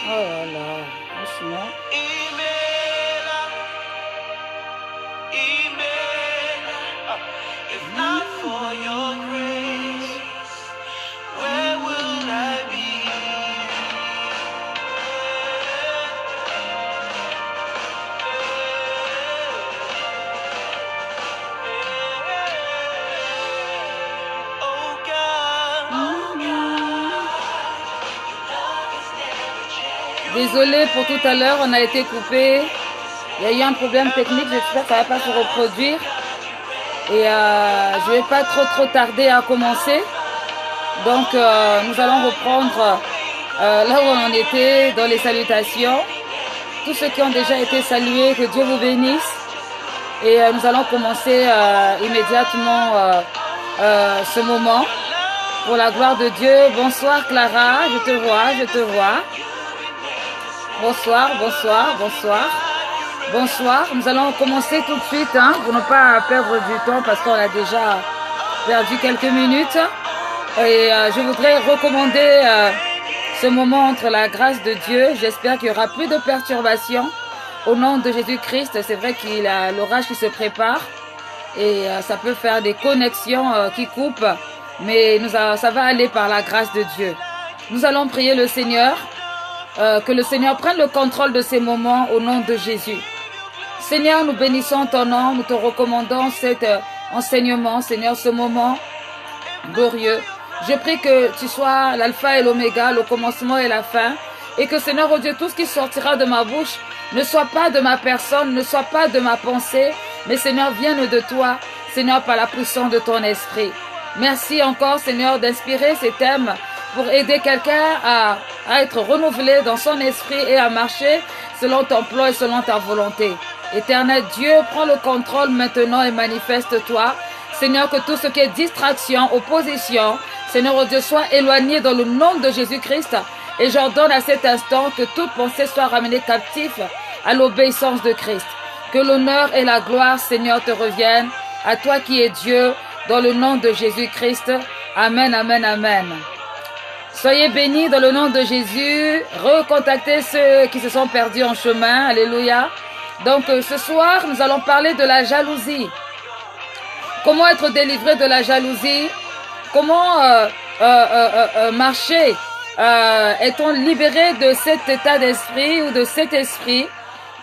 Oh là là, franchement. If not for your grace, where will I be? Oh God, Désolée pour tout à l'heure, on a été coupé. Il y a eu un problème technique, j'espère que ça ne va pas se reproduire. Et je ne vais pas trop tarder à commencer. Donc nous allons reprendre là où on en était, dans les salutations. Tous ceux qui ont déjà été salués, que Dieu vous bénisse. Et nous allons commencer immédiatement ce moment. Pour la gloire de Dieu. Bonsoir Clara, je te vois. Bonsoir. Bonsoir. Nous allons commencer tout de suite pour ne pas perdre du temps parce qu'on a déjà perdu quelques minutes. Et je voudrais recommander ce moment entre la grâce de Dieu. J'espère qu'il n'y aura plus de perturbations. Au nom de Jésus-Christ, c'est vrai qu'il y a l'orage qui se prépare. Et ça peut faire des connexions qui coupent. Mais ça va aller par la grâce de Dieu. Nous allons prier le Seigneur. Que le Seigneur prenne le contrôle de ces moments au nom de Jésus. Seigneur, nous bénissons ton nom, nous te recommandons cet enseignement, Seigneur, ce moment glorieux. Je prie que tu sois l'alpha et l'oméga, le commencement et la fin, et que Seigneur, oh Dieu, tout ce qui sortira de ma bouche ne soit pas de ma personne, ne soit pas de ma pensée, mais Seigneur, vienne de toi, Seigneur, par la puissance de ton esprit. Merci encore, Seigneur, d'inspirer ces thèmes pour aider quelqu'un à être renouvelé dans son esprit et à marcher selon ton plan et selon ta volonté. Éternel Dieu, prends le contrôle maintenant et manifeste-toi. Seigneur, que tout ce qui est distraction, opposition, Seigneur, oh Dieu, soit éloigné dans le nom de Jésus-Christ. Et j'ordonne à cet instant que toute pensée soit ramenée captive à l'obéissance de Christ. Que l'honneur et la gloire, Seigneur, te reviennent. À toi qui es Dieu, dans le nom de Jésus-Christ. Amen, amen, amen. Soyez bénis dans le nom de Jésus. Recontactez ceux qui se sont perdus en chemin. Alléluia. Donc ce soir, nous allons parler de la jalousie. Comment être délivré de la jalousie? Comment marcher? Est-on libéré de cet état d'esprit ou de cet esprit?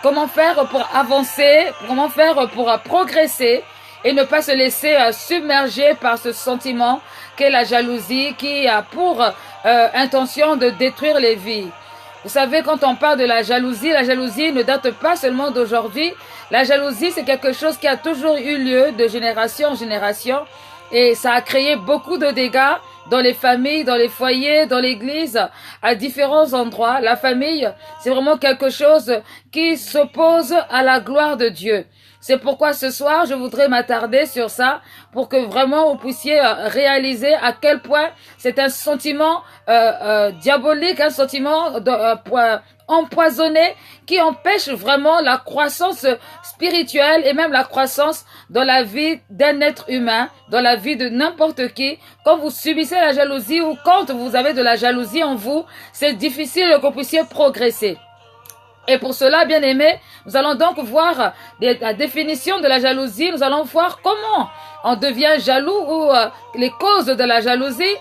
Comment faire pour avancer? Comment faire pour progresser? Et ne pas se laisser submerger par ce sentiment qu'est la jalousie qui a pour intention de détruire les vies. Vous savez, quand on parle de la jalousie ne date pas seulement d'aujourd'hui. La jalousie, c'est quelque chose qui a toujours eu lieu de génération en génération. Et ça a créé beaucoup de dégâts dans les familles, dans les foyers, dans l'église, à différents endroits. La famille, c'est vraiment quelque chose qui s'oppose à la gloire de Dieu. C'est pourquoi ce soir, je voudrais m'attarder sur ça pour que vraiment vous puissiez réaliser à quel point c'est un sentiment diabolique, un sentiment empoisonné qui empêche vraiment la croissance spirituelle et même la croissance dans la vie d'un être humain, dans la vie de n'importe qui. Quand vous subissez la jalousie ou quand vous avez de la jalousie en vous, c'est difficile que vous puissiez progresser. Et pour cela, bien aimés, nous allons donc voir la définition de la jalousie. Nous allons voir comment on devient jaloux ou les causes de la jalousie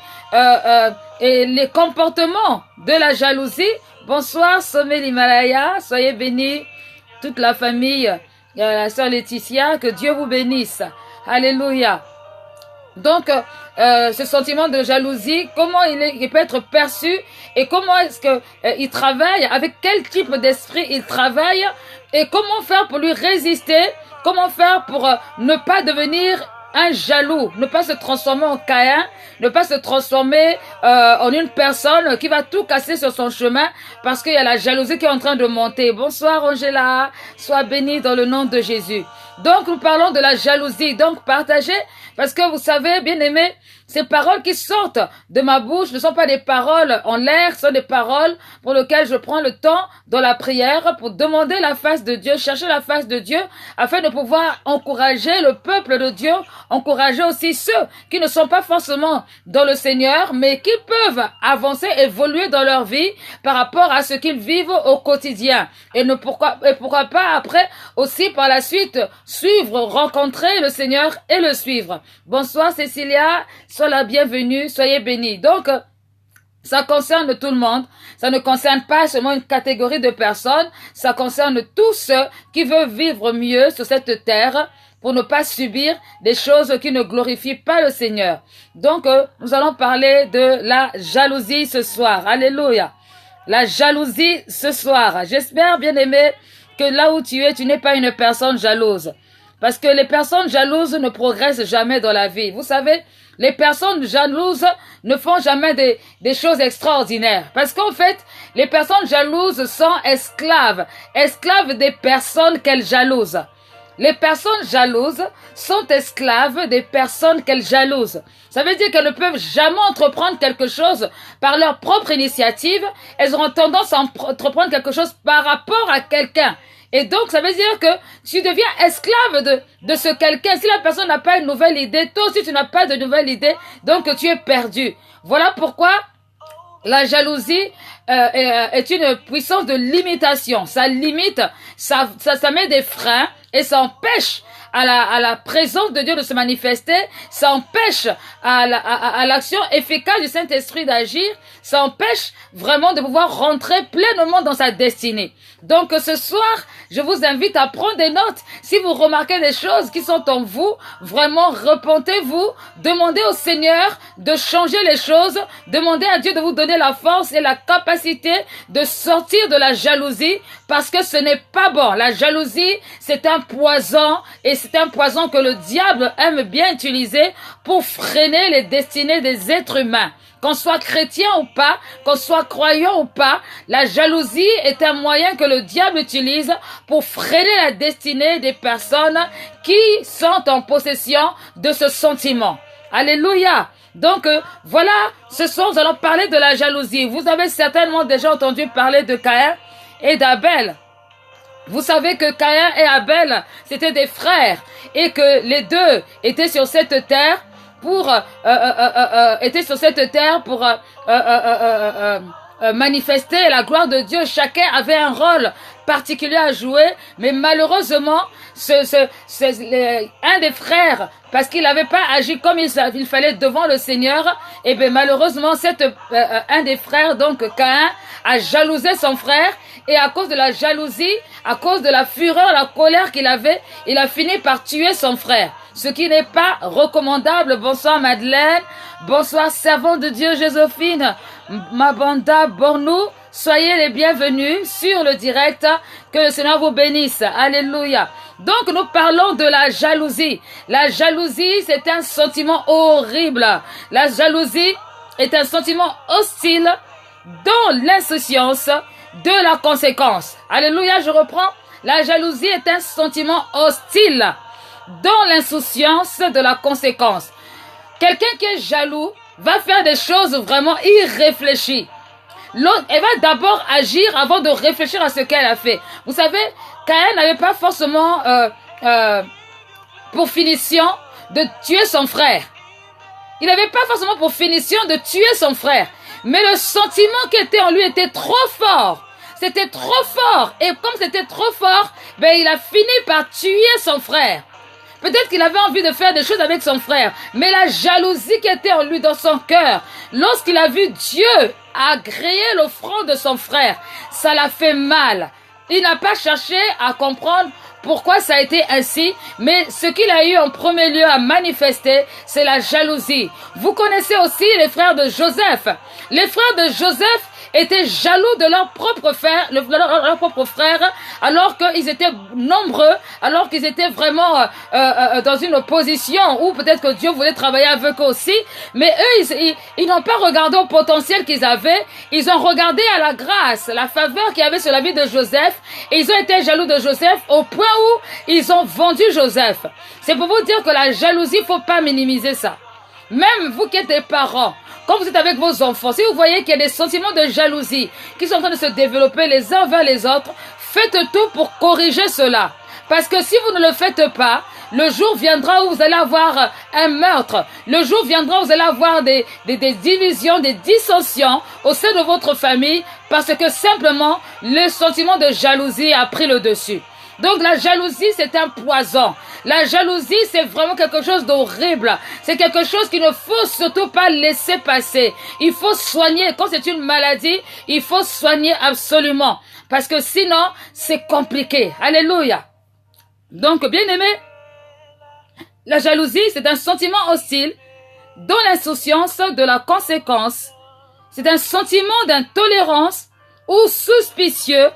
et les comportements de la jalousie. Bonsoir, Sommet l'Himalaya. Soyez bénis, toute la famille, la sœur Laetitia. Que Dieu vous bénisse. Alléluia. Donc, ce sentiment de jalousie, comment il peut être perçu et comment est-ce que il travaille, avec quel type d'esprit il travaille et comment faire pour lui résister, comment faire pour ne pas devenir un jaloux, ne pas se transformer en Caïn, ne pas se transformer en une personne qui va tout casser sur son chemin parce qu'il y a la jalousie qui est en train de monter. Bonsoir Angela, sois bénie dans le nom de Jésus. Donc nous parlons de la jalousie, donc partagez, parce que vous savez, bien aimés, Ces paroles qui sortent de ma bouche ne sont pas des paroles en l'air, ce sont des paroles pour lesquelles je prends le temps dans la prière pour demander la face de Dieu, chercher la face de Dieu, afin de pouvoir encourager le peuple de Dieu, encourager aussi ceux qui ne sont pas forcément dans le Seigneur, mais qui peuvent avancer, évoluer dans leur vie par rapport à ce qu'ils vivent au quotidien. Et pourquoi pas après aussi par la suite suivre, rencontrer le Seigneur et le suivre. Bonsoir Cécilia, sois la bienvenue, soyez bénis. Donc, ça concerne tout le monde. Ça ne concerne pas seulement une catégorie de personnes. Ça concerne tous ceux qui veulent vivre mieux sur cette terre pour ne pas subir des choses qui ne glorifient pas le Seigneur. Donc, nous allons parler de la jalousie ce soir. Alléluia. La jalousie ce soir. J'espère, bien-aimé, que là où tu es, tu n'es pas une personne jalouse. Parce que les personnes jalouses ne progressent jamais dans la vie. Vous savez, les personnes jalouses ne font jamais des choses extraordinaires. Parce qu'en fait, les personnes jalouses sont esclaves des personnes qu'elles jalousent. Les personnes jalouses sont esclaves des personnes qu'elles jalousent. Ça veut dire qu'elles ne peuvent jamais entreprendre quelque chose par leur propre initiative. Elles auront tendance à entreprendre quelque chose par rapport à quelqu'un. Et donc, ça veut dire que tu deviens esclave de ce quelqu'un. Si la personne n'a pas une nouvelle idée, toi aussi tu n'as pas de nouvelle idée, donc tu es perdu. Voilà pourquoi la jalousie est une puissance de limitation. Ça limite, ça met des freins et ça empêche à la présence de Dieu de se manifester, ça empêche à l'action efficace du Saint-Esprit d'agir, ça empêche vraiment de pouvoir rentrer pleinement dans sa destinée. Donc ce soir, je vous invite à prendre des notes. Si vous remarquez des choses qui sont en vous, vraiment repentez-vous, demandez au Seigneur de changer les choses, demandez à Dieu de vous donner la force et la capacité de sortir de la jalousie, parce que ce n'est pas bon. La jalousie, c'est un poison, et c'est un poison que le diable aime bien utiliser pour freiner les destinées des êtres humains. Qu'on soit chrétien ou pas, qu'on soit croyant ou pas, la jalousie est un moyen que le diable utilise pour freiner la destinée des personnes qui sont en possession de ce sentiment. Alléluia. Donc, voilà, ce soir, nous allons parler de la jalousie. Vous avez certainement déjà entendu parler de Caïn et d'Abel. Vous savez que Caïn et Abel, c'était des frères et que les deux étaient sur cette terre pour manifester la gloire de Dieu. Chacun avait un rôle particulier à jouer, mais malheureusement, un des frères, parce qu'il n'avait pas agi comme il fallait devant le Seigneur, et bien malheureusement, un des frères, donc Caïn, a jalousé son frère, et à cause de la jalousie, à cause de la fureur, la colère qu'il avait, il a fini par tuer son frère. Ce qui n'est pas recommandable. Bonsoir Madeleine, bonsoir servante de Dieu Joséphine, Mabanda Bornou, soyez les bienvenus sur le direct, que le Seigneur vous bénisse, alléluia. Donc nous parlons de la jalousie. La jalousie, c'est un sentiment horrible. La jalousie est un sentiment hostile dans l'insouciance de la conséquence. Alléluia, je reprends. La jalousie est un sentiment hostile dans l'insouciance de la conséquence. Quelqu'un qui est jaloux va faire des choses vraiment irréfléchies. L'autre, elle va d'abord agir avant de réfléchir à ce qu'elle a fait. Vous savez, Caïn n'avait pas forcément pour finition de tuer son frère. Il n'avait pas forcément pour finition de tuer son frère. Mais le sentiment qui était en lui était trop fort. C'était trop fort. Et comme c'était trop fort, ben il a fini par tuer son frère. Peut-être qu'il avait envie de faire des choses avec son frère, mais la jalousie qui était en lui dans son cœur, lorsqu'il a vu Dieu agréer l'offrande de son frère, ça l'a fait mal. Il n'a pas cherché à comprendre pourquoi ça a été ainsi, mais ce qu'il a eu en premier lieu à manifester, c'est la jalousie. Vous connaissez aussi les frères de Joseph. Les frères de Joseph étaient jaloux de leur propre frère, alors qu'ils étaient nombreux, alors qu'ils étaient vraiment dans une position où peut-être que Dieu voulait travailler avec eux aussi, mais eux, ils n'ont pas regardé au potentiel qu'ils avaient, ils ont regardé à la grâce, la faveur qu'il y avait sur la vie de Joseph, et ils ont été jaloux de Joseph au point où ils ont vendu Joseph. C'est pour vous dire que la jalousie, il ne faut pas minimiser ça. Même vous qui êtes des parents, quand vous êtes avec vos enfants, si vous voyez qu'il y a des sentiments de jalousie qui sont en train de se développer les uns vers les autres, faites tout pour corriger cela. Parce que si vous ne le faites pas, le jour viendra où vous allez avoir un meurtre. Le jour viendra où vous allez avoir des divisions, des dissensions au sein de votre famille parce que simplement le sentiment de jalousie a pris le dessus. Donc la jalousie, c'est un poison. La jalousie, c'est vraiment quelque chose d'horrible. C'est quelque chose qu'il ne faut surtout pas laisser passer. Il faut soigner. Quand c'est une maladie, il faut soigner absolument. Parce que sinon, c'est compliqué. Alléluia. Donc, bien-aimé, la jalousie, c'est un sentiment hostile dont l'insouciance de la conséquence. C'est un sentiment d'intolérance ou suspicieux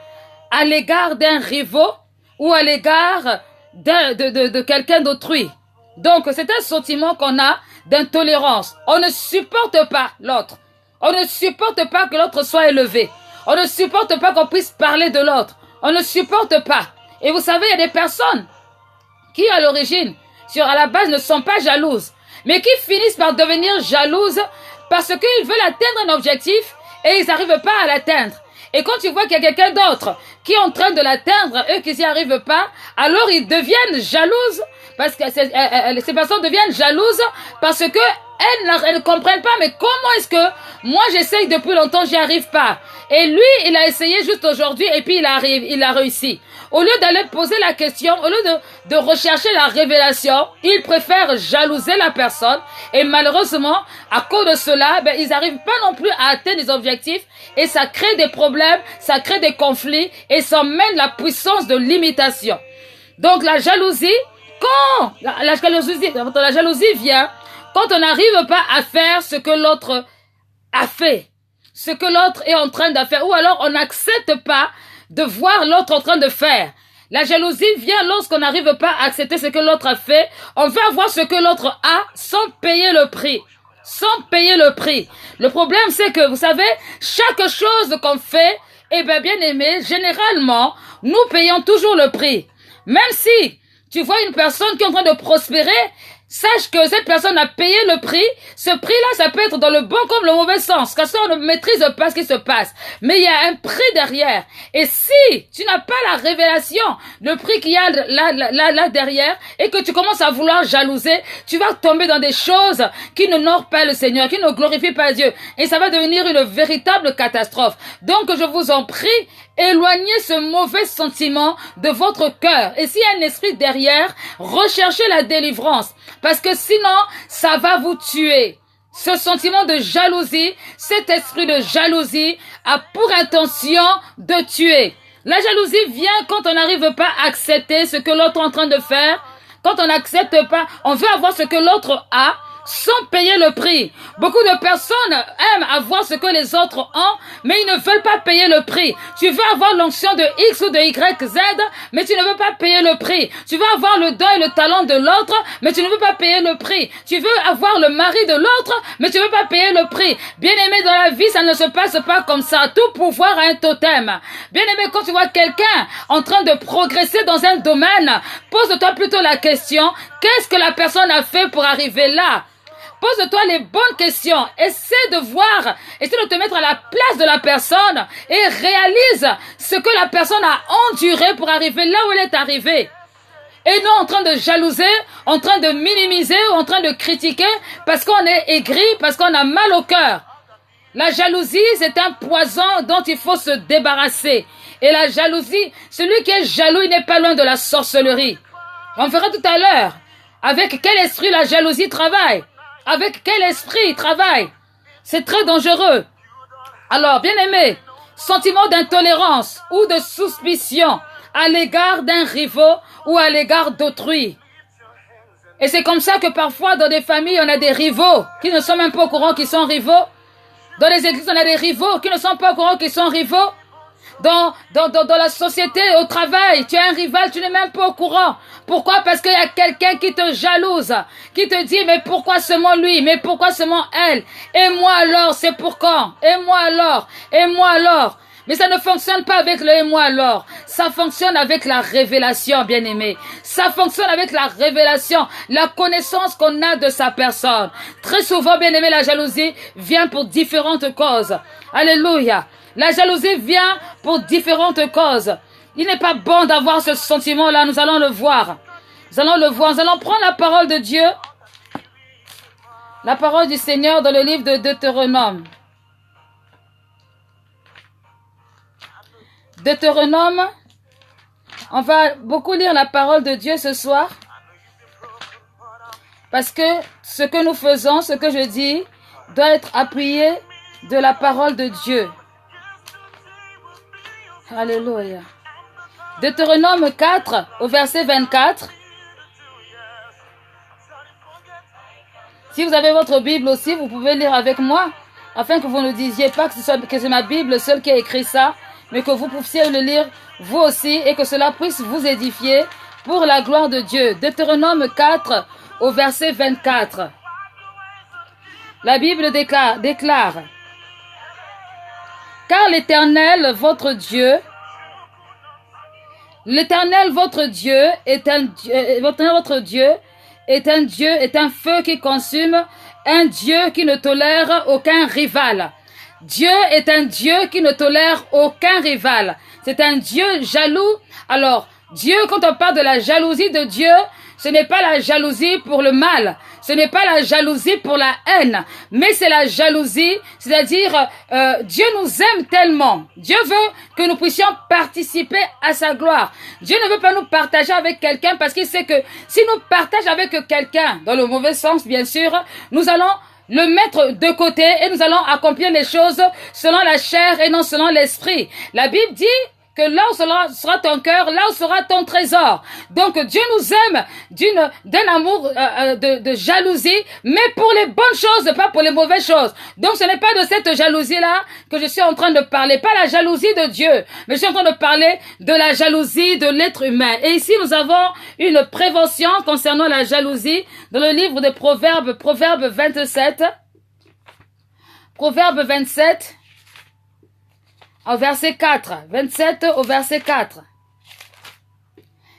à l'égard d'un rivaux ou à l'égard de quelqu'un d'autrui. Donc, c'est un sentiment qu'on a d'intolérance. On ne supporte pas l'autre. On ne supporte pas que l'autre soit élevé. On ne supporte pas qu'on puisse parler de l'autre. On ne supporte pas. Et vous savez, il y a des personnes qui, à l'origine, à la base, ne sont pas jalouses, mais qui finissent par devenir jalouses parce qu'ils veulent atteindre un objectif et ils n'arrivent pas à l'atteindre. Et quand tu vois qu'il y a quelqu'un d'autre qui est en train de l'atteindre, eux qui n'y arrivent pas, alors ils deviennent jalouses, parce que ces personnes deviennent jalouses parce que elles ne comprennent pas, mais comment est-ce que moi j'essaye depuis longtemps, j'y arrive pas. Et lui, il a essayé juste aujourd'hui et puis il a réussi. Au lieu d'aller poser la question, au lieu de rechercher la révélation, il préfère jalouser la personne. Et malheureusement, à cause de cela, ils n'arrivent pas non plus à atteindre les objectifs. Et ça crée des problèmes, ça crée des conflits et ça mène la puissance de l'imitation. Donc la jalousie, quand la jalousie vient, quand on n'arrive pas à faire ce que l'autre a fait, ce que l'autre est en train de faire, ou alors on n'accepte pas de voir l'autre en train de faire. La jalousie vient lorsqu'on n'arrive pas à accepter ce que l'autre a fait. On veut avoir ce que l'autre a sans payer le prix. Sans payer le prix. Le problème, c'est que, vous savez, chaque chose qu'on fait, bien aimé, généralement, nous payons toujours le prix. Même si tu vois une personne qui est en train de prospérer, sache que cette personne a payé le prix. Ce prix-là, ça peut être dans le bon comme le mauvais sens. Car ça, on ne maîtrise pas ce qui se passe. Mais il y a un prix derrière. Et si tu n'as pas la révélation, le prix qu'il y a là derrière, et que tu commences à vouloir jalouser, tu vas tomber dans des choses qui n'honorent pas le Seigneur, qui ne glorifient pas Dieu. Et ça va devenir une véritable catastrophe. Donc, je vous en prie, éloignez ce mauvais sentiment de votre cœur. Et s'il y a un esprit derrière, recherchez la délivrance. Parce que sinon, ça va vous tuer. Ce sentiment de jalousie, cet esprit de jalousie a pour intention de tuer. La jalousie vient quand on n'arrive pas à accepter ce que l'autre est en train de faire. Quand on n'accepte pas, on veut avoir ce que l'autre a sans payer le prix. Beaucoup de personnes aiment avoir ce que les autres ont, mais ils ne veulent pas payer le prix. Tu veux avoir l'onction de X ou de Y, Z, mais tu ne veux pas payer le prix. Tu veux avoir le don et le talent de l'autre, mais tu ne veux pas payer le prix. Tu veux avoir le mari de l'autre, mais tu ne veux pas payer le prix. Bien-aimé, dans la vie, ça ne se passe pas comme ça. Tout pouvoir a un totem. Bien-aimé, quand tu vois quelqu'un en train de progresser dans un domaine, pose-toi plutôt la question, qu'est-ce que la personne a fait pour arriver là? Pose-toi les bonnes questions. Essaie de voir, essaie de te mettre à la place de la personne et réalise ce que la personne a enduré pour arriver là où elle est arrivée. Et non en train de jalouser, en train de minimiser ou en train de critiquer parce qu'on est aigri, parce qu'on a mal au cœur. La jalousie, c'est un poison dont il faut se débarrasser. Et la jalousie, celui qui est jaloux, il n'est pas loin de la sorcellerie. On verra tout à l'heure avec quel esprit la jalousie travaille. Avec quel esprit il travaille. C'est très dangereux. Alors, bien-aimé, sentiment d'intolérance ou de suspicion à l'égard d'un rivaux ou à l'égard d'autrui. Et c'est comme ça que parfois, dans des familles, on a des rivaux qui ne sont même pas au courant qu'ils sont rivaux. Dans les églises, on a des rivaux qui ne sont pas au courant qu'ils sont rivaux. Dans la société, au travail, tu as un rival, tu n'es même pas au courant. Pourquoi? Parce qu'il y a quelqu'un qui te jalouse, qui te dit, mais pourquoi seulement lui? Mais pourquoi seulement elle? Et moi alors, c'est pour quand? Et moi alors? Et moi alors? Mais ça ne fonctionne pas avec le et moi alors. Ça fonctionne avec la révélation, bien-aimé. Ça fonctionne avec la révélation, la connaissance qu'on a de sa personne. Très souvent, bien-aimé, la jalousie vient pour différentes causes. Alléluia. La jalousie vient pour différentes causes. Il n'est pas bon d'avoir ce sentiment-là. Nous allons le voir. Nous allons le voir. Nous allons prendre la parole de Dieu. La parole du Seigneur dans le livre de Deutéronome. Deutéronome, on va beaucoup lire la parole de Dieu ce soir parce que ce que nous faisons, ce que je dis, doit être appuyé de la parole de Dieu. Alléluia. Deutéronome 4 au verset 24. Si vous avez votre Bible aussi, vous pouvez lire avec moi afin que vous ne disiez pas que c'est ma Bible seule qui a écrit ça, mais que vous puissiez le lire vous aussi et que cela puisse vous édifier pour la gloire de Dieu. Deutéronome 4 au verset 24. La Bible déclare car l'Éternel votre Dieu est un feu qui consume, un Dieu qui ne tolère aucun rival. Dieu est un Dieu qui ne tolère aucun rival. C'est un Dieu jaloux. Alors, Dieu, quand on parle de la jalousie de Dieu, ce n'est pas la jalousie pour le mal. Ce n'est pas la jalousie pour la haine. Mais c'est la jalousie, c'est-à-dire Dieu nous aime tellement. Dieu veut que nous puissions participer à sa gloire. Dieu ne veut pas nous partager avec quelqu'un parce qu'il sait que si nous partageons avec quelqu'un, dans le mauvais sens bien sûr, nous allons le mettre de côté et nous allons accomplir les choses selon la chair et non selon l'esprit. La Bible dit que là où sera ton cœur, là où sera ton trésor. Donc Dieu nous aime d'un amour de jalousie, mais pour les bonnes choses, pas pour les mauvaises choses. Donc ce n'est pas de cette jalousie-là que je suis en train de parler, pas la jalousie de Dieu, mais je suis en train de parler de la jalousie de l'être humain. Et ici nous avons une prévention concernant la jalousie dans le livre de Proverbes, Proverbe 27. Proverbe 27. Au verset 4, 27 au verset 4.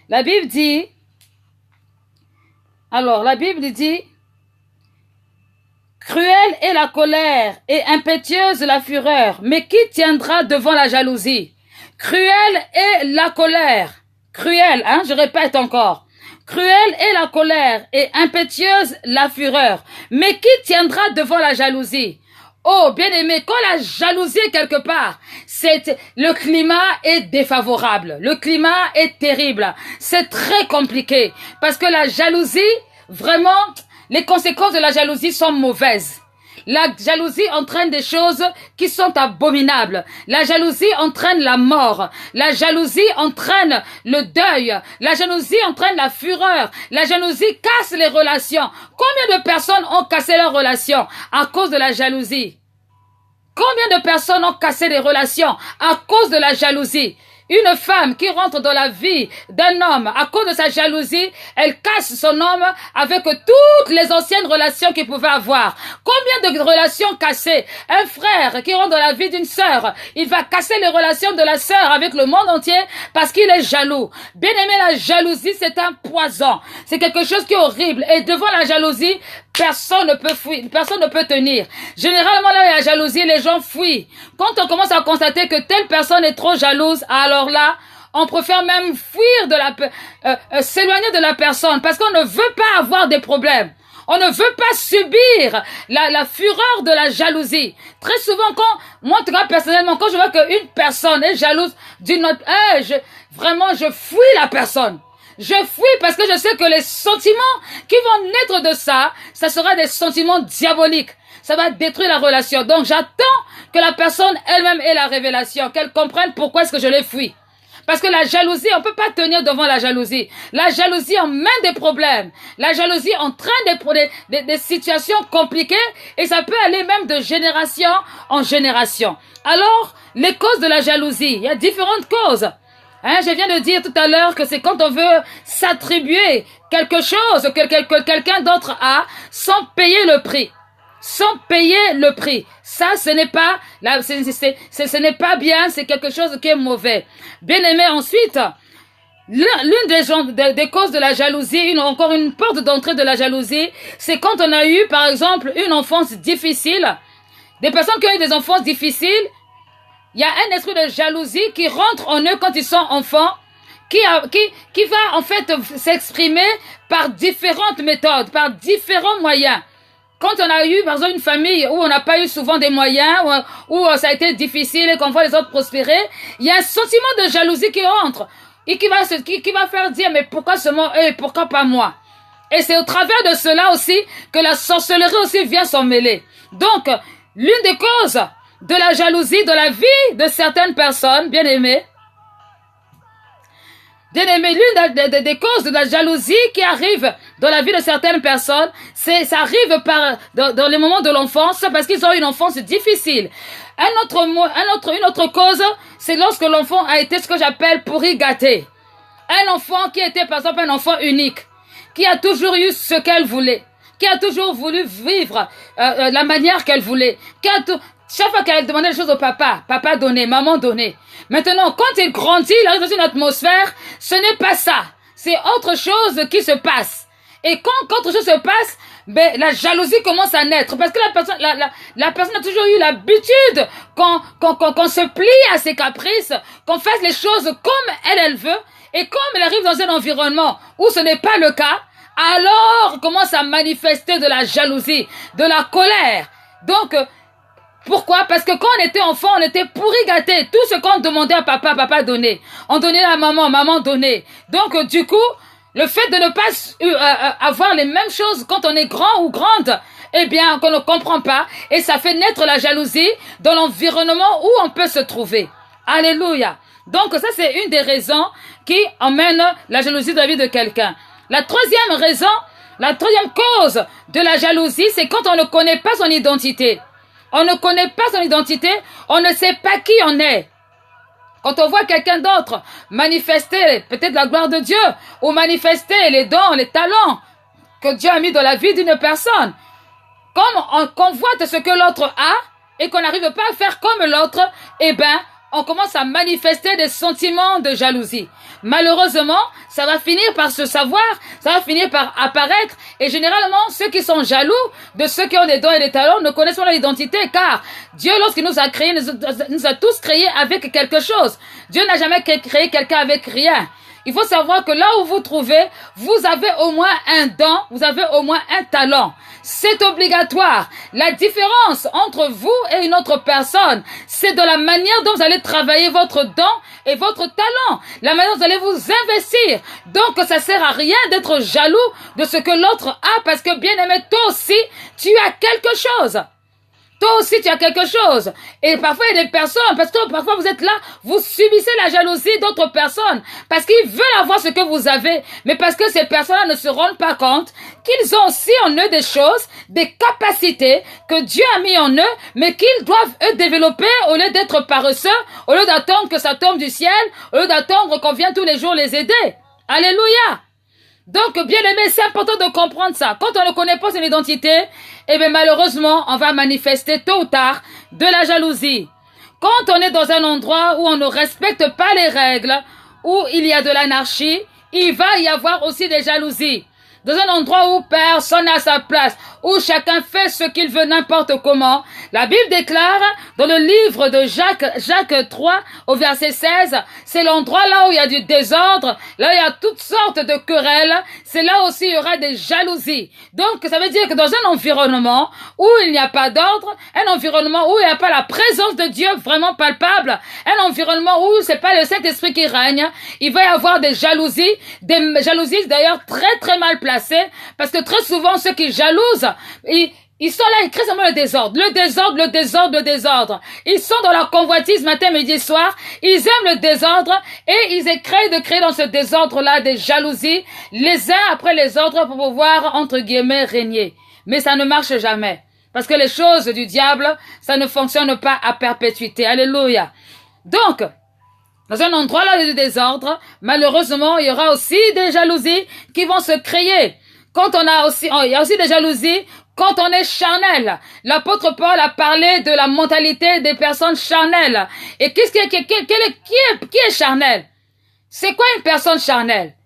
La Bible dit, cruelle est la colère et impétueuse la fureur, mais qui tiendra devant la jalousie? Cruelle est la colère. Cruelle, je répète encore. Cruelle est la colère et impétueuse la fureur, mais qui tiendra devant la jalousie? Oh, bien-aimé, quand la jalousie est quelque part, le climat est défavorable. Le climat est terrible. C'est très compliqué. Parce que la jalousie, vraiment, les conséquences de la jalousie sont mauvaises. La jalousie entraîne des choses qui sont abominables. La jalousie entraîne la mort. La jalousie entraîne le deuil. La jalousie entraîne la fureur. La jalousie casse les relations. Combien de personnes ont cassé leurs relations à cause de la jalousie? Combien de personnes ont cassé des relations à cause de la jalousie? Une femme qui rentre dans la vie d'un homme à cause de sa jalousie, elle casse son homme avec toutes les anciennes relations qu'il pouvait avoir. Combien de relations cassées? Un frère qui rentre dans la vie d'une sœur, il va casser les relations de la sœur avec le monde entier parce qu'il est jaloux. Bien aimé, la jalousie, c'est un poison. C'est quelque chose qui est horrible. Et devant la jalousie, personne ne peut fuir, personne ne peut tenir. Généralement, là, la jalousie, les gens fuient. Quand on commence à constater que telle personne est trop jalouse, alors là, on préfère même fuir s'éloigner de la personne parce qu'on ne veut pas avoir des problèmes. On ne veut pas subir la fureur de la jalousie. Très souvent, moi, en tout cas, personnellement, quand je vois qu'une personne est jalouse d'une autre, je fuis la personne. Je fuis parce que je sais que les sentiments qui vont naître de ça sera des sentiments diaboliques. Ça va détruire la relation. Donc, j'attends que la personne elle-même ait la révélation, qu'elle comprenne pourquoi est-ce que je les fuis. Parce que la jalousie, on ne peut pas tenir devant la jalousie. La jalousie emmène des problèmes. La jalousie entraîne des situations compliquées et ça peut aller même de génération en génération. Alors, les causes de la jalousie, il y a différentes causes. Je viens de dire tout à l'heure que c'est quand on veut s'attribuer quelque chose que quelqu'un d'autre a sans payer le prix. sans payer le prix. Ça, ce n'est pas, ce n'est pas bien, c'est quelque chose qui est mauvais. Bien aimé, ensuite, l'une des causes de la jalousie, encore une porte d'entrée de la jalousie, c'est quand on a eu, par exemple, une enfance difficile. Des personnes qui ont eu des enfances difficiles, il y a un esprit de jalousie qui rentre en eux quand ils sont enfants, qui va en fait s'exprimer par différentes méthodes, par différents moyens. Quand on a eu, par exemple, une famille où on n'a pas eu souvent des moyens, où ça a été difficile et qu'on voit les autres prospérer, il y a un sentiment de jalousie qui entre et qui va faire dire, mais pourquoi seulement eux et pourquoi pas moi? Et c'est au travers de cela aussi que la sorcellerie aussi vient s'en mêler. Donc, l'une des causes de la jalousie dans la vie de certaines personnes, bien aimées, l'une des causes de la jalousie qui arrive dans la vie de certaines personnes, ça arrive dans les moments de l'enfance parce qu'ils ont une enfance difficile. Une autre cause, c'est lorsque l'enfant a été ce que j'appelle pourri gâté. Un enfant qui était par exemple un enfant unique, qui a toujours eu ce qu'elle voulait, qui a toujours voulu vivre la manière qu'elle voulait, chaque fois qu'elle demandait les choses au papa, papa donnait, maman donnait. Maintenant, quand il grandit, il arrive dans une atmosphère, ce n'est pas ça. C'est autre chose qui se passe. Et quand autre chose se passe, ben, la jalousie commence à naître. Parce que la personne a toujours eu l'habitude qu'on se plie à ses caprices, qu'on fasse les choses comme elle veut. Et comme elle arrive dans un environnement où ce n'est pas le cas, alors commence à manifester de la jalousie, de la colère. Donc, pourquoi? Parce que quand on était enfant, on était pourri gâté. Tout ce qu'on demandait à papa, papa donnait. On donnait à maman, maman donnait. Donc, du coup, le fait de ne pas avoir les mêmes choses quand on est grand ou grande, eh bien, qu'on ne comprend pas. Et ça fait naître la jalousie dans l'environnement où on peut se trouver. Alléluia. Donc, ça, c'est une des raisons qui emmène la jalousie dans la vie de quelqu'un. La troisième raison, la troisième cause de la jalousie, c'est quand on ne connaît pas son identité. On ne connaît pas son identité, on ne sait pas qui on est. Quand on voit quelqu'un d'autre manifester peut-être la gloire de Dieu, ou manifester les dons, les talents que Dieu a mis dans la vie d'une personne, comme on convoite ce que l'autre a, et qu'on n'arrive pas à faire comme l'autre, eh ben, on commence à manifester des sentiments de jalousie. Malheureusement, ça va finir par se savoir, ça va finir par apparaître, et généralement, ceux qui sont jaloux de ceux qui ont des dons et des talents ne connaissent pas leur identité, car Dieu, lorsqu'il nous a créés, nous a tous créés avec quelque chose. Dieu n'a jamais créé quelqu'un avec rien. Il faut savoir que là où vous trouvez, vous avez au moins un don, vous avez au moins un talent. C'est obligatoire. La différence entre vous et une autre personne, c'est de la manière dont vous allez travailler votre don et votre talent. La manière dont vous allez vous investir. Donc, ça sert à rien d'être jaloux de ce que l'autre a, parce que bien aimé, toi aussi, tu as quelque chose. Toi aussi, tu as quelque chose. Et parfois, il y a des personnes, parce que parfois vous êtes là, vous subissez la jalousie d'autres personnes, parce qu'ils veulent avoir ce que vous avez, mais parce que ces personnes-là ne se rendent pas compte qu'ils ont aussi en eux des choses, des capacités que Dieu a mis en eux, mais qu'ils doivent, eux, développer au lieu d'être paresseux, au lieu d'attendre que ça tombe du ciel, au lieu d'attendre qu'on vienne tous les jours les aider. Alléluia! Donc, bien aimé, c'est important de comprendre ça. Quand on ne connaît pas son identité, eh bien, malheureusement, on va manifester tôt ou tard de la jalousie. Quand on est dans un endroit où on ne respecte pas les règles, où il y a de l'anarchie, il va y avoir aussi des jalousies. Dans un endroit où personne n'a sa place, où chacun fait ce qu'il veut n'importe comment, la Bible déclare dans le livre de Jacques 3 au verset 16, c'est l'endroit là où il y a du désordre, là où il y a toutes sortes de querelles, c'est là aussi il y aura des jalousies. Donc ça veut dire que dans un environnement où il n'y a pas d'ordre, un environnement où il n'y a pas la présence de Dieu vraiment palpable, un environnement où c'est pas le Saint-Esprit qui règne, il va y avoir des jalousies d'ailleurs très très mal placées, parce que très souvent ceux qui jalousent, ils sont là, ils créent seulement le désordre. Ils sont dans leur convoitise matin, midi, soir. Ils aiment le désordre et ils essayent de créer dans ce désordre-là des jalousies, les uns après les autres pour pouvoir, entre guillemets, régner. Mais ça ne marche jamais. Parce que les choses du diable, ça ne fonctionne pas à perpétuité. Alléluia. Donc, dans un endroit là de désordre, malheureusement, il y aura aussi des jalousies qui vont se créer. Il y a aussi des jalousies Quand on est charnel, l'apôtre Paul a parlé de la mentalité des personnes charnelles. Et qui est charnel? C'est quoi une personne charnelle?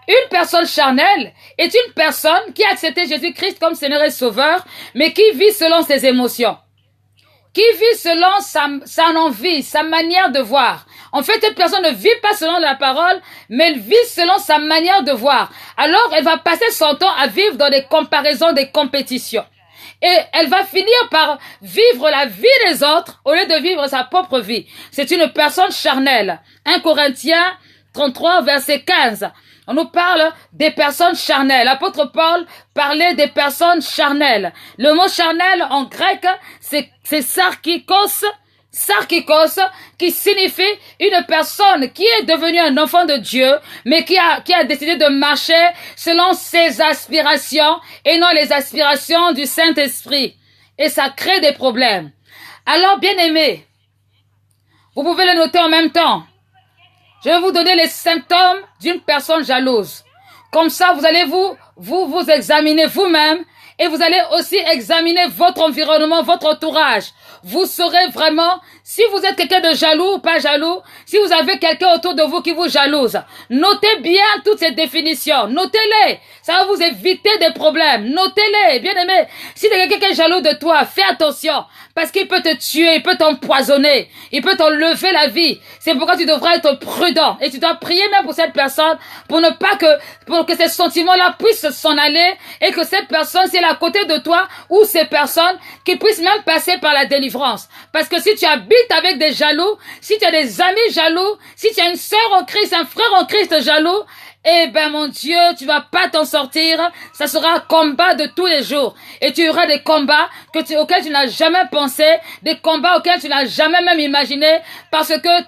Une personne charnelle est une personne qui a accepté Jésus-Christ comme Seigneur et Sauveur, mais qui vit selon ses émotions, qui vit selon sa envie, sa manière de voir. En fait, cette personne ne vit pas selon la parole, mais elle vit selon sa manière de voir. Alors, elle va passer son temps à vivre dans des comparaisons, des compétitions. Et elle va finir par vivre la vie des autres au lieu de vivre sa propre vie. C'est une personne charnelle. 1 Corinthiens 33, verset 15. On nous parle des personnes charnelles. L'apôtre Paul parlait des personnes charnelles. Le mot charnel en grec, c'est sarkikos, qui signifie une personne qui est devenue un enfant de Dieu, mais qui a décidé de marcher selon ses aspirations et non les aspirations du Saint-Esprit. Et ça crée des problèmes. Alors, bien-aimés, vous pouvez le noter en même temps. Je vais vous donner les symptômes d'une personne jalouse. Comme ça, vous allez vous examiner vous-même et vous allez aussi examiner votre environnement, votre entourage. Vous saurez vraiment si vous êtes quelqu'un de jaloux ou pas jaloux, si vous avez quelqu'un autour de vous qui vous jalouse. Notez bien toutes ces définitions. Notez-les. Ça va vous éviter des problèmes. Notez-les, bien aimé. Si il y a quelqu'un qui est jaloux de toi, fais attention. Parce qu'il peut te tuer, il peut t'empoisonner, il peut t'enlever la vie. C'est pourquoi tu devras être prudent. Et tu dois prier même pour cette personne pour ne pas pour que ces sentiments-là puissent s'en aller et que cette personne, si elle est à côté de toi ou ces personnes, qui puissent même passer par la délivrance. Parce que si tu habites avec des jaloux, si tu as des amis jaloux, si tu as une sœur en Christ, un frère en Christ jaloux, eh ben mon Dieu, tu vas pas t'en sortir. Ça sera un combat de tous les jours. Et tu auras des combats auxquels tu n'as jamais pensé, des combats auxquels tu n'as jamais même imaginé, parce que